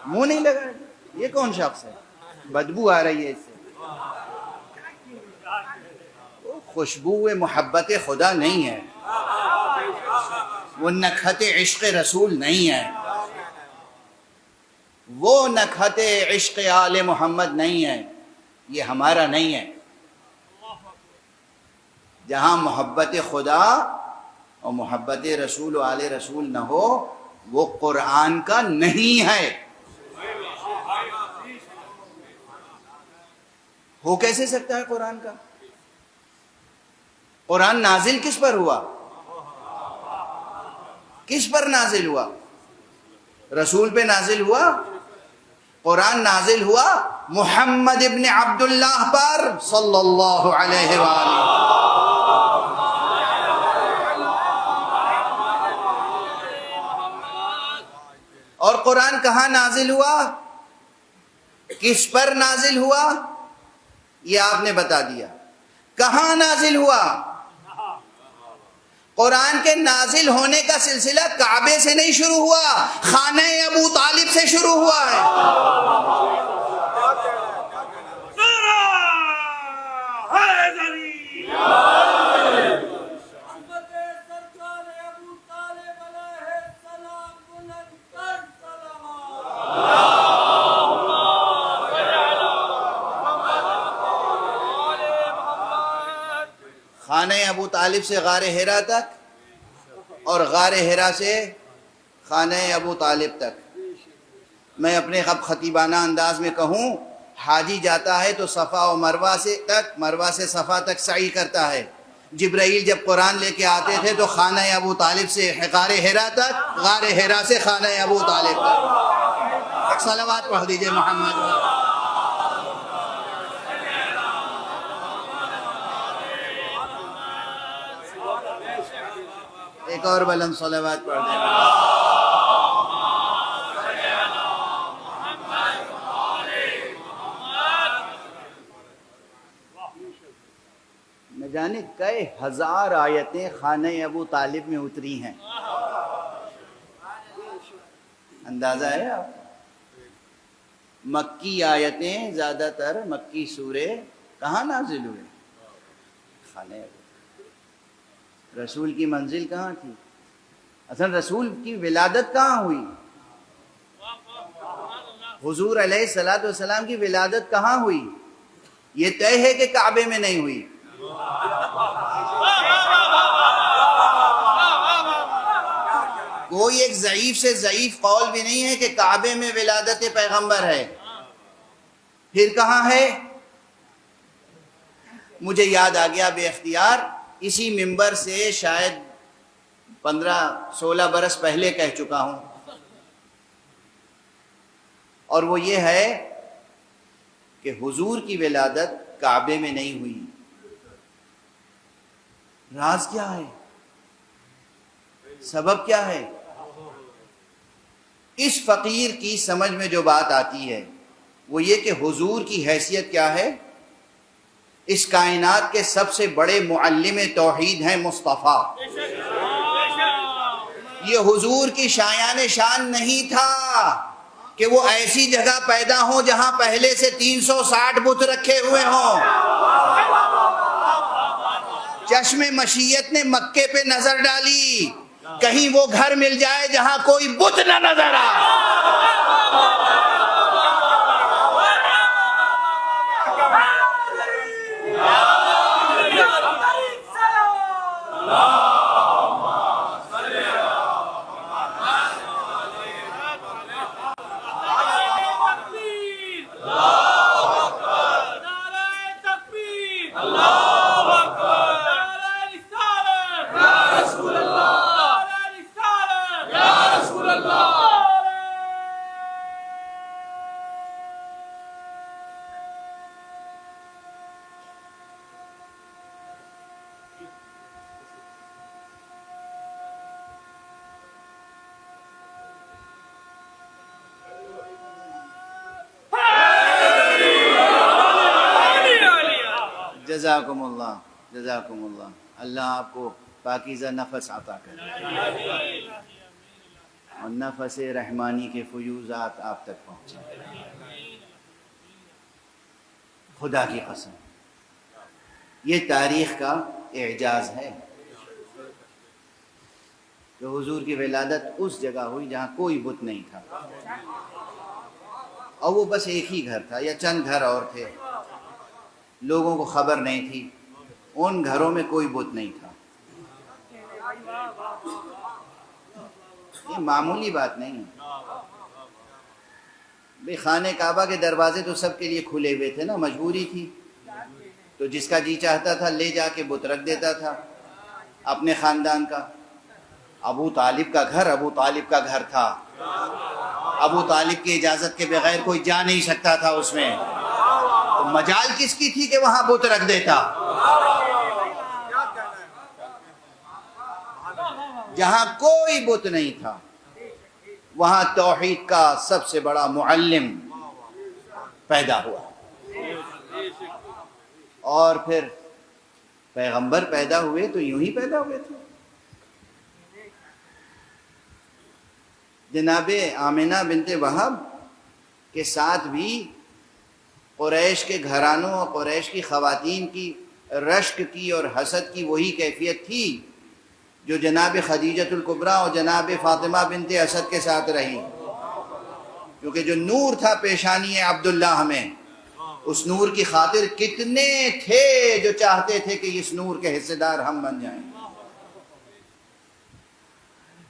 منہ نہیں لگائے گا۔ یہ کون شخص ہے؟ بدبو آ رہی ہے اس سے، خوشبو محبت خدا نہیں ہے، وہ نکہت عشق رسول نہیں ہے، وہ نکہت عشق آل محمد نہیں ہے، یہ ہمارا نہیں ہے۔ جہاں محبت خدا اور محبت رسول و آل رسول نہ ہو، وہ قرآن کا نہیں ہے۔ ہو کیسے سکتا ہے قرآن کا؟ قرآن نازل کس پر ہوا؟ کس پر نازل ہوا؟ رسول پہ نازل ہوا؟ قرآن نازل ہوا محمد ابن عبداللہ پر صلی اللہ علیہ وآلہ۔ اور قرآن کہاں نازل ہوا؟ کس پر نازل ہوا؟ یہ آپ نے بتا دیا۔ کہاں نازل ہوا؟ قرآن کے نازل ہونے کا سلسلہ کعبے سے نہیں شروع ہوا، خانہ ابو طالب سے شروع ہوا ہے۔ خانہ ابو طالب سے غار حرا تک اور غار حرا سے خانہ ابو طالب تک، میں اپنے خطیبانہ انداز میں کہوں، حاجی جاتا ہے تو صفا و مروہ سے تک، مروہ سے صفا تک سعی کرتا ہے۔ جبرائیل جب قرآن لے کے آتے تھے تو خانہ ابو طالب سے غار حرا تک، غار حرا سے خانہ ابو طالب تک۔ ایک صلوات پڑھ دیجئے محمد۔ ایک اور بلند صلوات پڑھ دیں۔ نہ جانے کئی ہزار آیتیں خانہ ابو طالب میں اتری ہیں، اندازہ ہے آپ؟ مکی آیتیں، زیادہ تر مکی سورے کہاں نازل ہوئے؟ خانہ ابو۔ رسول کی منزل کہاں تھی؟ اصل رسول کی ولادت کہاں ہوئی؟ حضور علیہ الصلوۃ والسلام کی ولادت کہاں ہوئی؟ یہ طے ہے کہ کعبے میں نہیں ہوئی۔ کوئی ایک ضعیف سے ضعیف قول بھی نہیں ہے کہ کعبے میں ولادت پیغمبر ہے۔ پھر کہاں ہے؟ مجھے یاد آ گیا بے اختیار، اسی ممبر سے شاید 15-16 برس پہلے کہہ چکا ہوں، اور وہ یہ ہے کہ حضور کی ولادت کعبے میں نہیں ہوئی۔ راز کیا ہے؟ سبب کیا ہے؟ اس فقیر کی سمجھ میں جو بات آتی ہے وہ یہ کہ حضور کی حیثیت کیا ہے؟ اس کائنات کے سب سے بڑے معلم توحید ہیں مصطفیٰ۔ یہ حضور کی شایان شان نہیں تھا کہ وہ ایسی جگہ پیدا ہوں جہاں پہلے سے 360 بت رکھے ہوئے ہوں۔ چشم مشیت نے مکے پہ نظر ڈالی، کہیں وہ گھر مل جائے جہاں کوئی بت نہ نظر آئے۔ جزاکم اللہ، جزاکم اللہ، اللہ آپ کو پاکیزہ نفس عطا کرے اور نفس رحمانی کے فیوزات آپ تک پہنچیں۔ خدا کی قسم یہ تاریخ کا اعجاز ہے کہ حضور کی ولادت اس جگہ ہوئی جہاں کوئی بت نہیں تھا، اور وہ بس ایک ہی گھر تھا یا چند گھر اور تھے، لوگوں کو خبر نہیں تھی، ان گھروں میں کوئی بت نہیں تھا۔ یہ معمولی بات نہیں ہے بھئی، خانہ کعبہ کے دروازے تو سب کے لیے کھلے ہوئے تھے نا، مجبوری تھی، تو جس کا جی چاہتا تھا لے جا کے بت رکھ دیتا تھا اپنے خاندان کا۔ ابو طالب کا گھر تھا، ابو طالب کی اجازت کے بغیر کوئی جا نہیں سکتا تھا اس میں، تو مجال کس کی تھی کہ وہاں بت رکھ دیتا؟ جہاں کوئی بت نہیں تھا وہاں توحید کا سب سے بڑا معلم پیدا ہوا، اور پھر پیغمبر پیدا ہوئے تو یوں ہی پیدا ہوئے تھے۔ جناب آمنہ بنت وہب کے ساتھ بھی قریش کے گھرانوں اور قریش کی خواتین کی رشک کی اور حسد کی وہی کیفیت تھی جو جناب خدیجۃ الکبریٰ اور جناب فاطمہ بنت اسد کے ساتھ رہی، کیونکہ جو نور تھا پیشانی عبداللہ میں، اس نور کی خاطر کتنے تھے جو چاہتے تھے کہ اس نور کے حصے دار ہم بن جائیں،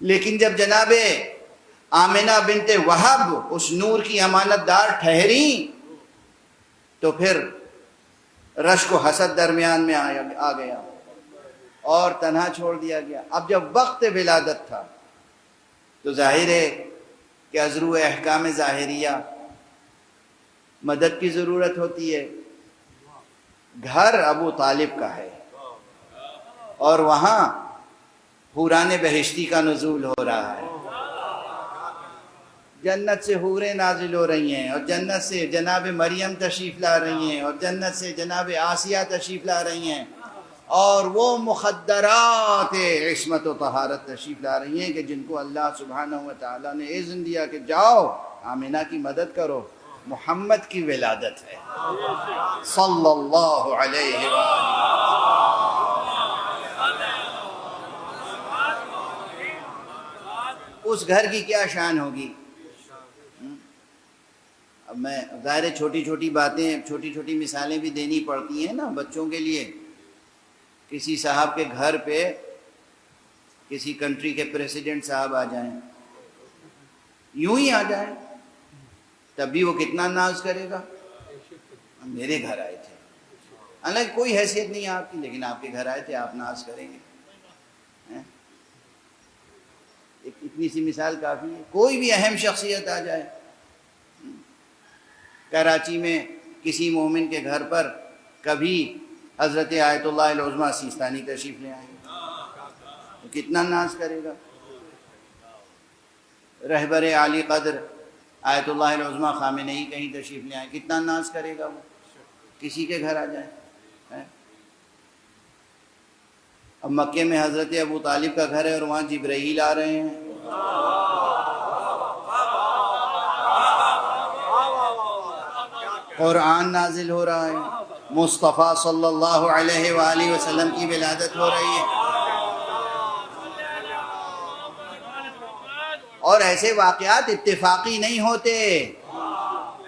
لیکن جب جناب آمنہ بنت وہب اس نور کی امانت دار ٹھہری تو پھر رشک و حسد درمیان میں آ گیا اور تنہا چھوڑ دیا گیا۔ اب جب وقت ولادت تھا تو ظاہر ہے کہ ازرو احکام ظاہریہ مدد کی ضرورت ہوتی ہے۔ گھر ابو طالب کا ہے اور وہاں حوران بہشتی کا نزول ہو رہا ہے، جنت سے حوریں نازل ہو رہی ہیں، اور جنت سے جناب مریم تشریف لا رہی ہیں، اور جنت سے جناب آسیہ تشریف لا رہی ہیں، اور وہ مخدرات عصمت و طہارت تشریف لا رہی ہیں کہ جن کو اللہ سبحانہ و تعالیٰ نے اذن دیا کہ جاؤ آمنہ کی مدد کرو، محمد کی ولادت ہے صلی اللہ علیہ وآلہ۔ اس گھر کی کیا شان ہوگی؟ اب میں ظاہر چھوٹی چھوٹی باتیں، چھوٹی چھوٹی مثالیں بھی دینی پڑتی ہیں نا بچوں کے لیے۔ کسی صاحب کے گھر پہ کسی کنٹری کے پریسیڈنٹ صاحب آ جائیں، یوں ہی آ جائیں، تب بھی وہ کتنا ناز کرے گا، میرے گھر آئے تھے، حالانکہ کوئی حیثیت نہیں آپ کی، لیکن آپ کے گھر آئے تھے، آپ ناز کریں گے۔ اتنی سی مثال کافی ہے۔ کوئی بھی اہم شخصیت آ جائے، کراچی میں کسی مومن کے گھر پر کبھی حضرت آیت اللہ العظمیٰ سیستانی تشریف لے آئیں تو کتنا ناز کرے گا۔ رہبر عالی قدر آیت اللہ العظمیٰ خامنئی کہیں تشریف لے آئیں، کتنا ناز کرے گا وہ، کسی کے گھر آ جائیں۔ اب مکے میں حضرت ابو طالب کا گھر ہے اور وہاں جبرائیل آ رہے ہیں، قرآن نازل ہو رہا ہے، مصطفیٰ صلی اللہ علیہ وآلہ وسلم کی ولادت ہو رہی ہے، اور ایسے واقعات اتفاقی نہیں ہوتے۔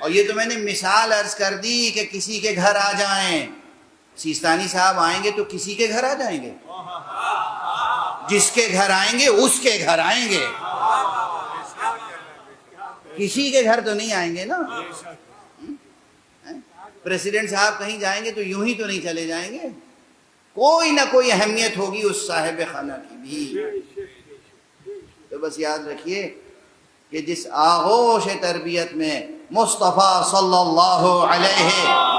اور یہ تو میں نے مثال عرض کر دی کہ کسی کے گھر آ جائیں، سیستانی صاحب آئیں گے تو کسی کے گھر آ جائیں گے، جس کے گھر آئیں گے اس کے گھر آئیں گے، کسی کے گھر تو نہیں آئیں گے نا۔ پریسیڈنٹ صاحب کہیں جائیں گے تو یوں ہی تو نہیں چلے جائیں گے، کوئی نہ کوئی اہمیت ہوگی اس صاحب خانہ کی بھی۔ تو بس یاد رکھیے کہ جس آغوش تربیت میں مصطفیٰ صلی اللہ علیہ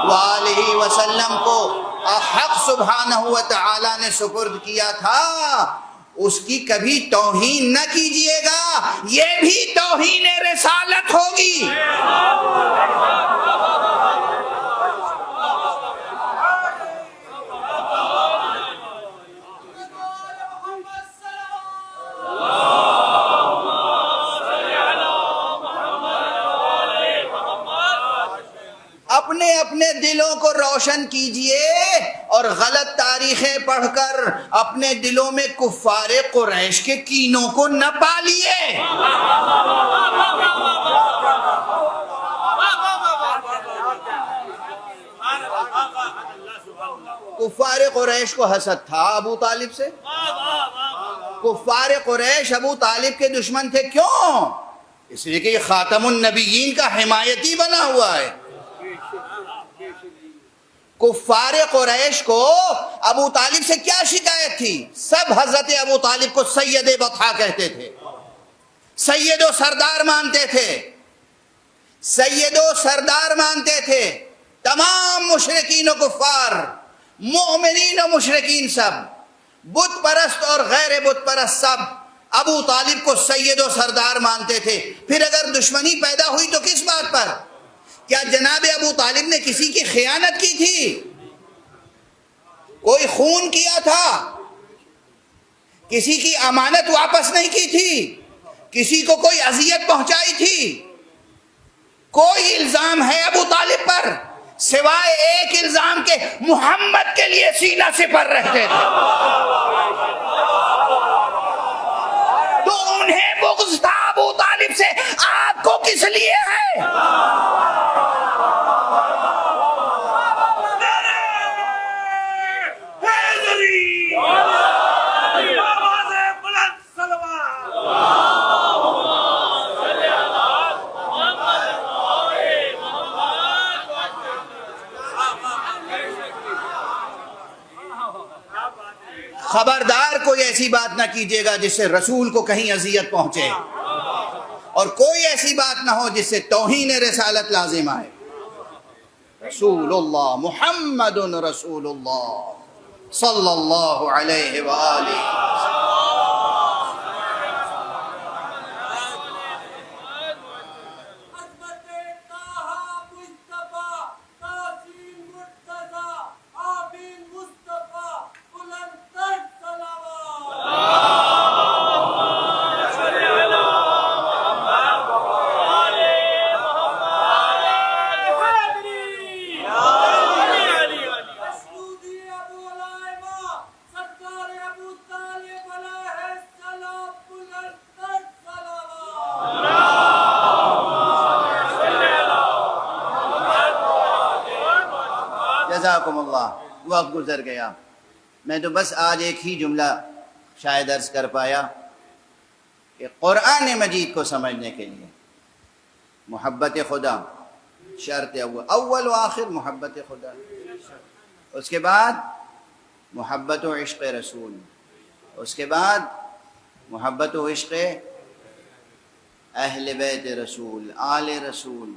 وآلہ وسلم کو حق سبحانہ و تعالی نے سپرد کیا تھا، اس کی کبھی توہین نہ کیجئے گا، یہ بھی توہین رسالت ہوگی۔ اپنے دلوں کو روشن کیجئے اور غلط تاریخیں پڑھ کر اپنے دلوں میں کفار قریش کے کینوں کو نہ پالیے۔ کفار قریش کو حسد تھا ابو طالب سے۔ کفار قریش ابو طالب کے دشمن تھے، کیوں؟ اس لیے کہ یہ خاتم النبیین کا حمایتی بنا ہوا ہے۔ کفار قریش کو ابو طالب سے کیا شکایت تھی؟ سب حضرت ابو طالب کو سید بطحا کہتے تھے، سید و سردار مانتے تھے، سید و سردار مانتے تھے۔ تمام مشرکین و کفار، مومنین و مشرکین، سب بت پرست اور غیر بت پرست، سب ابو طالب کو سید و سردار مانتے تھے۔ پھر اگر دشمنی پیدا ہوئی تو کس بات پر؟ کیا جناب ابو طالب نے کسی کی خیانت کی تھی؟ کوئی خون کیا تھا؟ کسی کی امانت واپس نہیں کی تھی؟ کسی کو کوئی اذیت پہنچائی تھی؟ کوئی الزام ہے ابو طالب پر سوائے ایک الزام کے محمد کے لیے سینہ سپر رہتے تھے؟ تو انہیں بغض تھا ابو طالب سے، آپ کو کس لیے ہے؟ خبردار کوئی ایسی بات نہ کیجیے گا جس سے رسول کو کہیں اذیت پہنچے، اور کوئی ایسی بات نہ ہو جس سے توہین رسالت لازم آئے۔ رسول اللہ محمد رسول اللہ صلی اللہ علیہ وآلہ۔ جزاکم اللہ۔ وقت گزر گیا، میں تو بس آج ایک ہی جملہ شاید عرض کر پایا کہ قرآن مجید کو سمجھنے کے لیے محبت خدا شرط اول و آخر، محبت خدا، اس کے بعد محبت و عشق رسول، اس کے بعد محبت و عشق اہل بیت رسول، آل رسول۔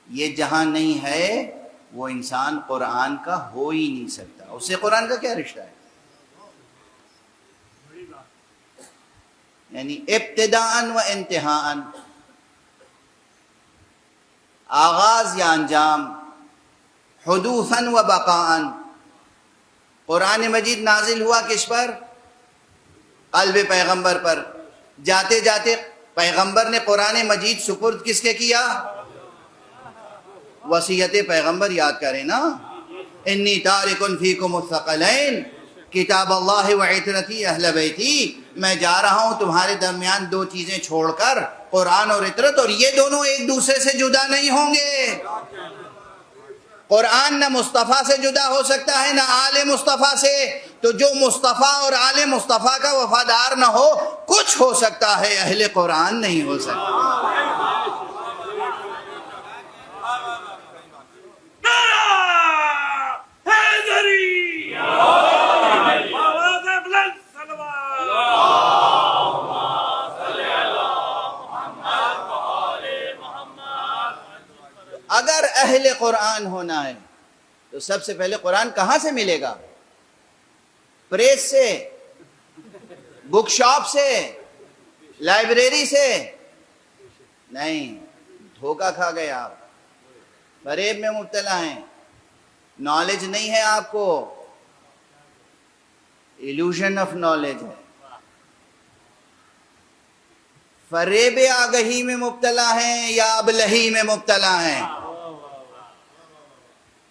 یہ جہاں نہیں ہے وہ انسان قرآن کا ہو ہی نہیں سکتا۔ اس سے قرآن کا کیا رشتہ ہے؟ یعنی ابتداءً و انتہاءً، آغاز یا انجام، حدوثاً و بقاءً۔ قرآن مجید نازل ہوا کس پر؟ قلب پیغمبر پر۔ جاتے جاتے پیغمبر نے قرآن مجید سپرد کس کے کیا؟ وصیت پیغمبر یاد کریں نا، انی تارکن فیکم الثقلین کتاب اللہ و عطرتی اہل بیتی، میں جا رہا ہوں تمہارے درمیان دو چیزیں چھوڑ کر، قرآن اور عطرت، اور یہ دونوں ایک دوسرے سے جدا نہیں ہوں گے۔ قرآن نہ مصطفیٰ سے جدا ہو سکتا ہے نہ آل مصطفیٰ سے، تو جو مصطفیٰ اور آل مصطفیٰ کا وفادار نہ ہو، کچھ ہو سکتا ہے، اہل قرآن نہیں ہو سکتا۔ اگر اہل قرآن ہونا ہے تو سب سے پہلے قرآن کہاں سے ملے گا؟ پریس سے، بک شاپ سے، لائبریری سے نہیں۔ دھوکہ کھا گئے آپ، فریب میں مبتلا ہیں، نالج نہیں ہے آپ کو، ایلوژن آف نالج ہے، فریب آگہی میں مبتلا ہیں یا ابلہی میں مبتلا ہیں۔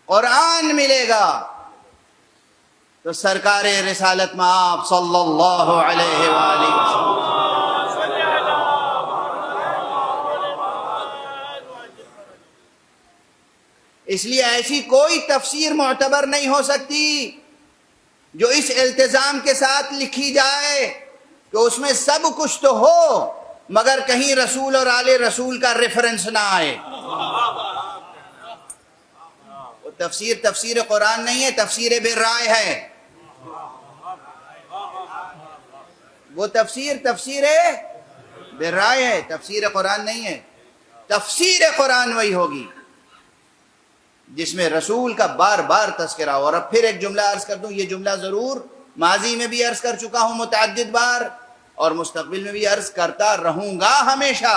قرآن ملے گا تو سرکار رسالت میں آپ صلی اللہ علیہ وآلہ وسلم. اس لیے ایسی کوئی تفسیر معتبر نہیں ہو سکتی جو اس التزام کے ساتھ لکھی جائے کہ اس میں سب کچھ تو ہو مگر کہیں رسول اور آل رسول کا ریفرنس نہ آئے. وہ تفسیر قرآن نہیں ہے، تفسیر بالرائے ہے. وہ تفسیر بالرائے ہے، تفسیر قرآن نہیں ہے. تفسیر قرآن وہی ہوگی جس میں رسول کا بار بار تذکرہ ہو. اور اب پھر ایک جملہ عرض کر دوں، یہ جملہ ضرور ماضی میں بھی عرض کر چکا ہوں متعدد بار اور مستقبل میں بھی عرض کرتا رہوں گا ہمیشہ،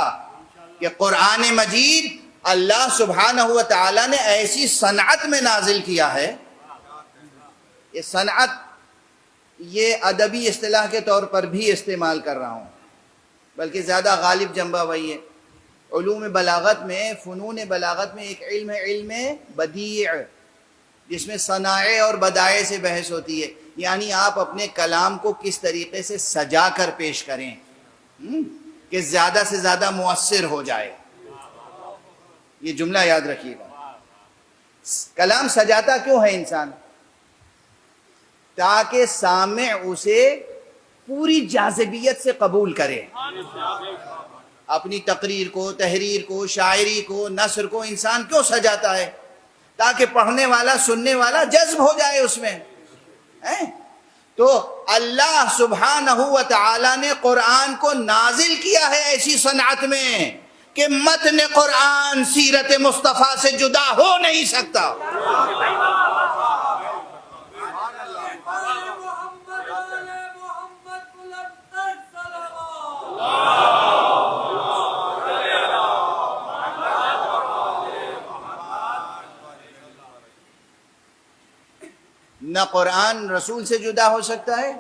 کہ قرآن مجید اللہ سبحانہ و تعالی نے ایسی صنعت میں نازل کیا ہے. یہ صنعت یہ ادبی اصطلاح کے طور پر بھی استعمال کر رہا ہوں، بلکہ زیادہ غالب جنبہ وہی ہے. علوم بلاغت میں، فنون بلاغت میں ایک علم ہے، علم بدیع، جس میں صنائع اور بدائع سے بحث ہوتی ہے. یعنی آپ اپنے کلام کو کس طریقے سے سجا کر پیش کریں کہ زیادہ سے زیادہ مؤثر ہو جائے. یہ جملہ یاد رکھیے گا. کلام سجاتا کیوں ہے انسان؟ تاکہ سامع اسے پوری جاذبیت سے قبول کرے. اپنی تقریر کو، تحریر کو، شاعری کو، نثر کو انسان کیوں سجاتا ہے؟ تاکہ پڑھنے والا، سننے والا جذب ہو جائے اس میں. تو اللہ سبحانہ و تعالی نے قرآن کو نازل کیا ہے ایسی صنعت میں کہ متن قرآن سیرت مصطفیٰ سے جدا ہو نہیں سکتا. نہ قرآن رسول سے جدا ہو سکتا ہے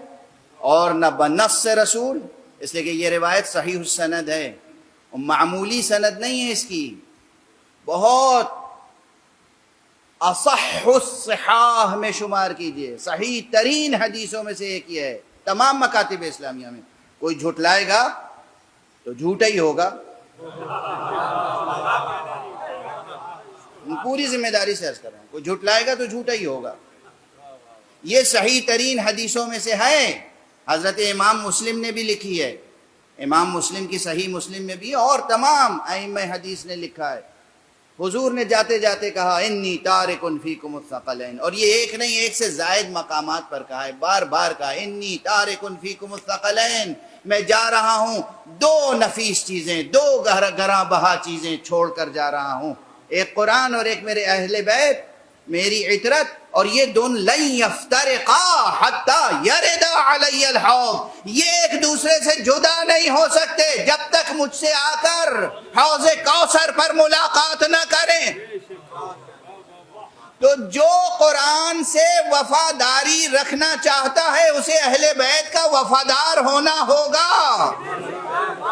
اور نہ بنص رسول، اس لیے کہ یہ روایت صحیح السند ہے، معمولی سند نہیں ہے اس کی، بہت اصح الصحاح میں شمار کیجئے، صحیح ترین حدیثوں میں سے ایک یہ ہے تمام مکاتب اسلامیہ میں. کوئی جھٹلائے گا تو جھوٹا ہی ہوگا، پوری ذمہ داری سے عرض کر رہا ہوں، کوئی جھٹلائے گا تو جھوٹا ہی ہوگا. یہ صحیح ترین حدیثوں میں سے ہے. حضرت امام مسلم نے بھی لکھی ہے، امام مسلم کی صحیح مسلم میں بھی، اور تمام ائمہ حدیث نے لکھا ہے. حضور نے جاتے جاتے کہا انی تارک فیکم الثقلین، اور یہ ایک نہیں، ایک سے زائد مقامات پر کہا ہے، بار بار کہا انی تارک فیکم الثقلین، میں جا رہا ہوں دو نفیس چیزیں، دو گراں بہا چیزیں چھوڑ کر جا رہا ہوں، ایک قرآن اور ایک میرے اہل بیت، میری عطرت، اور یہ دونوں لن یفترقا حتی یرد علی الحوض، یہ ایک دوسرے سے جدا نہیں ہو سکتے جب تک مجھ سے آ کر حوض کوثر پر ملاقات نہ کریں. تو جو قرآن سے وفاداری رکھنا چاہتا ہے اسے اہل بیت کا وفادار ہونا ہوگا،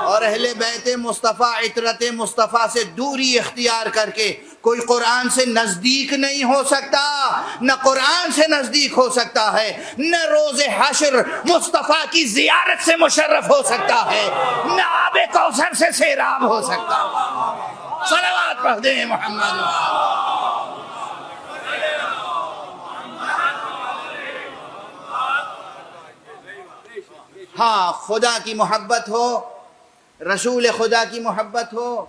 اور اہل بیت مصطفیٰ، عطرت مصطفیٰ سے دوری اختیار کر کے کوئی قرآن سے نزدیک نہیں ہو سکتا، نہ قرآن سے نزدیک ہو سکتا ہے، نہ روز حشر مصطفیٰ کی زیارت سے مشرف ہو سکتا ہے، نہ آب کوثر سے سیراب ہو سکتا. صلوات پڑھ دیں محمد. ہاں، خدا کی محبت ہو، رسول خدا کی محبت ہو،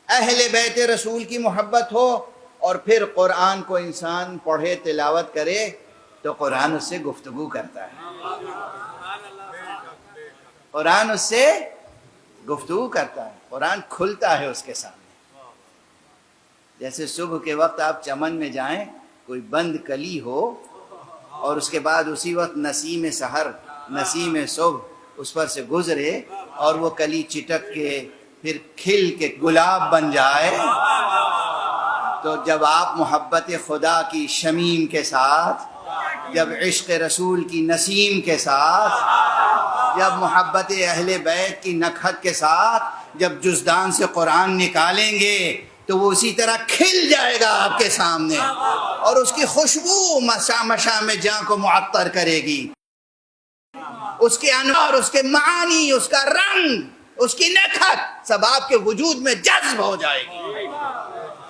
اہل بیت رسول کی محبت ہو، اور پھر قرآن کو انسان پڑھے، تلاوت کرے تو قرآن اس سے گفتگو کرتا ہے، قرآن اس سے گفتگو کرتا ہے، قرآن کھلتا ہے اس کے سامنے. جیسے صبح کے وقت آپ چمن میں جائیں، کوئی بند کلی ہو، اور اس کے بعد اسی وقت نسیم سحر، نسیم صبح اس پر سے گزرے اور وہ کلی چٹک کے پھر کھل کے گلاب بن جائے، تو جب آپ محبت خدا کی شمیم کے ساتھ، جب عشق رسول کی نسیم کے ساتھ، جب محبت اہل بیت کی نکہت کے ساتھ جب جزدان سے قرآن نکالیں گے تو وہ اسی طرح کھل جائے گا آپ کے سامنے، اور اس کی خوشبو مشام جاں کو معطر کرے گی، اس کے انوار، اس کے معانی، اس کا رنگ، اس کی نکھت سب آپ کے وجود میں جذب ہو جائے گی۔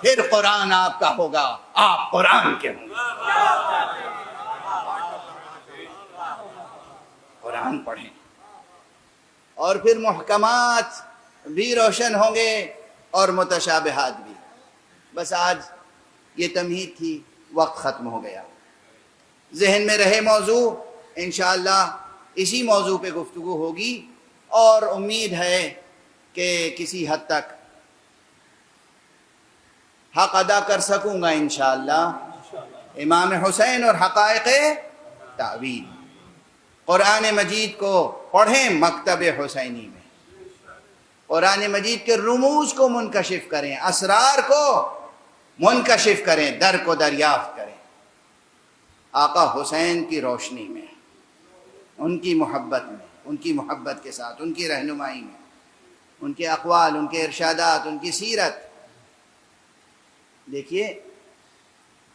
پھر قرآن آپ کا ہوگا، آپ قرآن کے ہوں گے۔ قرآن پڑھیں، اور پھر محکمات بھی روشن ہوں گے اور متشابہات بھی۔ بس آج یہ تمہید تھی، وقت ختم ہو گیا۔ ذہن میں رہے موضوع، انشاءاللہ اسی موضوع پہ گفتگو ہوگی، اور امید ہے کہ کسی حد تک حق ادا کر سکوں گا انشاءاللہ۔ امام حسین اور حقائق تعویل، قرآن مجید کو پڑھیں مکتب حسینی میں، قرآن مجید کے رموز کو منکشف کریں، اسرار کو منکشف کریں، در کو دریافت کریں، آقا حسین کی روشنی میں، ان کی محبت میں، ان کی محبت کے ساتھ، ان کی رہنمائی میں، ان کے اقوال، ان کے ارشادات، ان کی سیرت۔ دیکھیے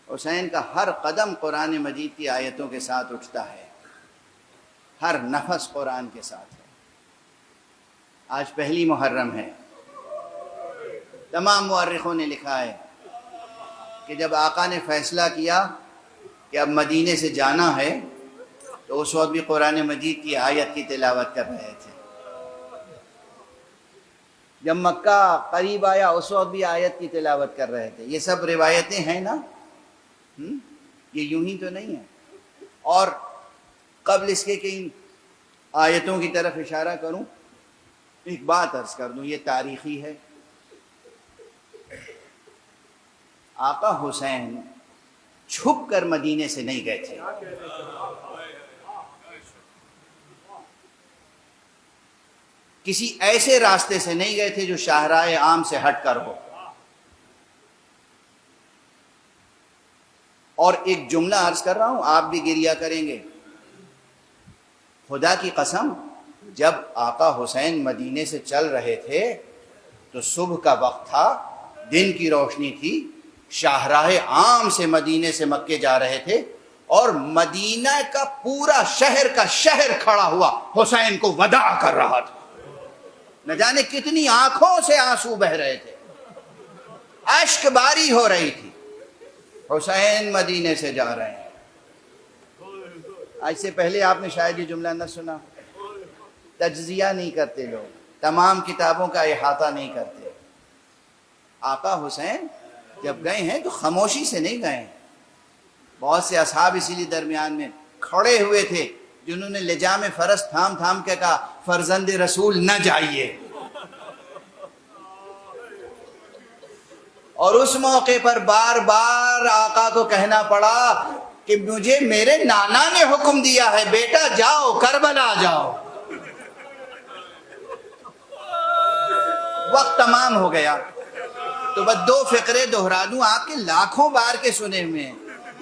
حسین کا ہر قدم قرآن مجید کی آیتوں کے ساتھ اٹھتا ہے، ہر نفس قرآن کے ساتھ ہے۔ آج پہلی محرم ہے، تمام مورخوں نے لکھا ہے کہ جب آقا نے فیصلہ کیا کہ اب مدینے سے جانا ہے تو اس وقت بھی قرآن مجید کی آیت کی تلاوت کر رہے تھے۔ جب مکہ قریب آیا اس وقت بھی آیت کی تلاوت کر رہے تھے۔ یہ سب روایتیں ہیں نا، یہ یوں ہی تو نہیں ہے۔ اور قبل اس کے کہ ان آیتوں کی طرف اشارہ کروں، ایک بات عرض کر دوں، یہ تاریخی ہے۔ آقا حسین چھپ کر مدینے سے نہیں گئے تھے، کسی ایسے راستے سے نہیں گئے تھے جو شاہراہ عام سے ہٹ کر ہو۔ اور ایک جملہ عرض کر رہا ہوں، آپ بھی گریہ کریں گے، خدا کی قسم جب آقا حسین مدینے سے چل رہے تھے تو صبح کا وقت تھا، دن کی روشنی تھی، شاہراہ عام سے مدینے سے مکے جا رہے تھے، اور مدینہ کا پورا شہر کھڑا ہوا حسین کو وداع کر رہا تھا۔ نہ جانے کتنی آنکھوں سے آنسو بہ رہے تھے، اشک باری ہو رہی تھی، حسین مدینے سے جا رہے ہیں۔ آج سے پہلے آپ نے شاید یہ جملہ نہ سنا، تجزیہ نہیں کرتے لوگ، تمام کتابوں کا احاطہ نہیں کرتے۔ آقا حسین جب گئے ہیں تو خاموشی سے نہیں گئے ہیں۔ بہت سے اصحاب اسی لیے درمیان میں کھڑے ہوئے تھے جنہوں نے لجام فرس تھام تھام کے کہا فرزند رسول نہ جائیے، اور اس موقع پر بار بار آقا کو کہنا پڑا کہ مجھے میرے نانا نے حکم دیا ہے، بیٹا جاؤ کربلا جاؤ۔ وقت تمام ہو گیا تو بس دو فقرے دہرا دوں، آپ کے لاکھوں بار کے سنے ہوئے ہیں،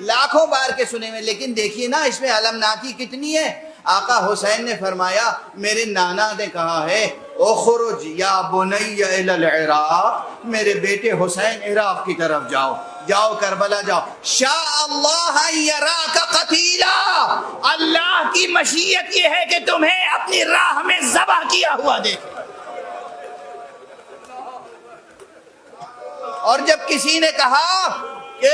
لاکھوں بار کے سنے ہوئے، لیکن دیکھیے نا اس میں المناکی کتنی ہے۔ آقا حسین نے فرمایا، میرے نانا نے کہا ہے اخرج یا بنی الی العراق، میرے بیٹے حسین عراق کی طرف جاؤ، جاؤ کربلا جاؤ، شاء اللہ ان یراک قتیلا، اللہ کی مشیت یہ ہے کہ تمہیں اپنی راہ میں ذبح کیا ہوا دیکھے۔ اور جب کسی نے کہا کہ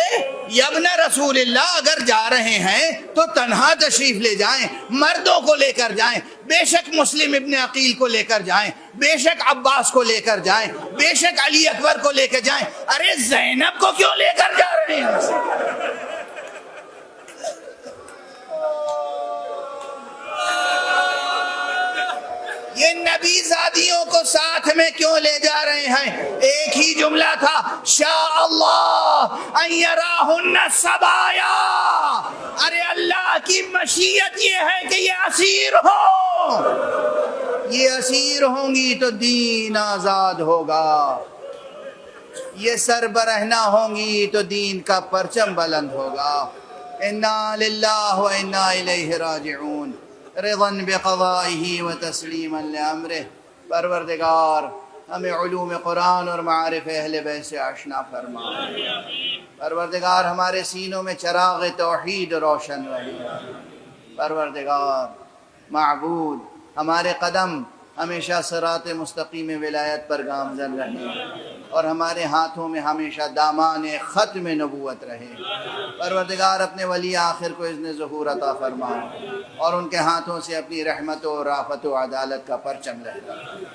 یبن رسول اللہ اگر جا رہے ہیں تو تنہا تشریف لے جائیں، مردوں کو لے کر جائیں، بے شک مسلم ابن عقیل کو لے کر جائیں، بے شک عباس کو لے کر جائیں، بے شک علی اکبر کو لے کر جائیں، ارے زینب کو کیوں لے کر جا رہے ہیں؟ یہ نبی زادیوں کو ساتھ میں کیوں لے جا رہے ہیں؟ ایک ہی جملہ تھا، شاء اللہ ان یراہن سبایا، ارے اللہ کی مشیت یہ ہے کہ یہ اسیر ہوں، یہ اسیر ہوں گی تو دین آزاد ہوگا، یہ سربرہنہ ہوں گی تو دین کا پرچم بلند ہوگا۔ انا للہ و انا الیہ راجعون، رضا بقضائہ و تسلیما لامرہ۔ پروردگار ہمیں علوم قرآن اور معارف اہل بیت سے آشنا فرما۔ پروردگار ہمارے سینوں میں چراغ توحید روشن رہے۔ پروردگار معبود ہمارے قدم ہمیشہ صراط مستقیم ولایت پر گامزن رہے اور ہمارے ہاتھوں میں ہمیشہ دامان ختم نبوت رہے۔ پروردگار اپنے ولی آخر کو اذن ظہور عطا فرما اور ان کے ہاتھوں سے اپنی رحمت و رافت و عدالت کا پرچم لہرائے۔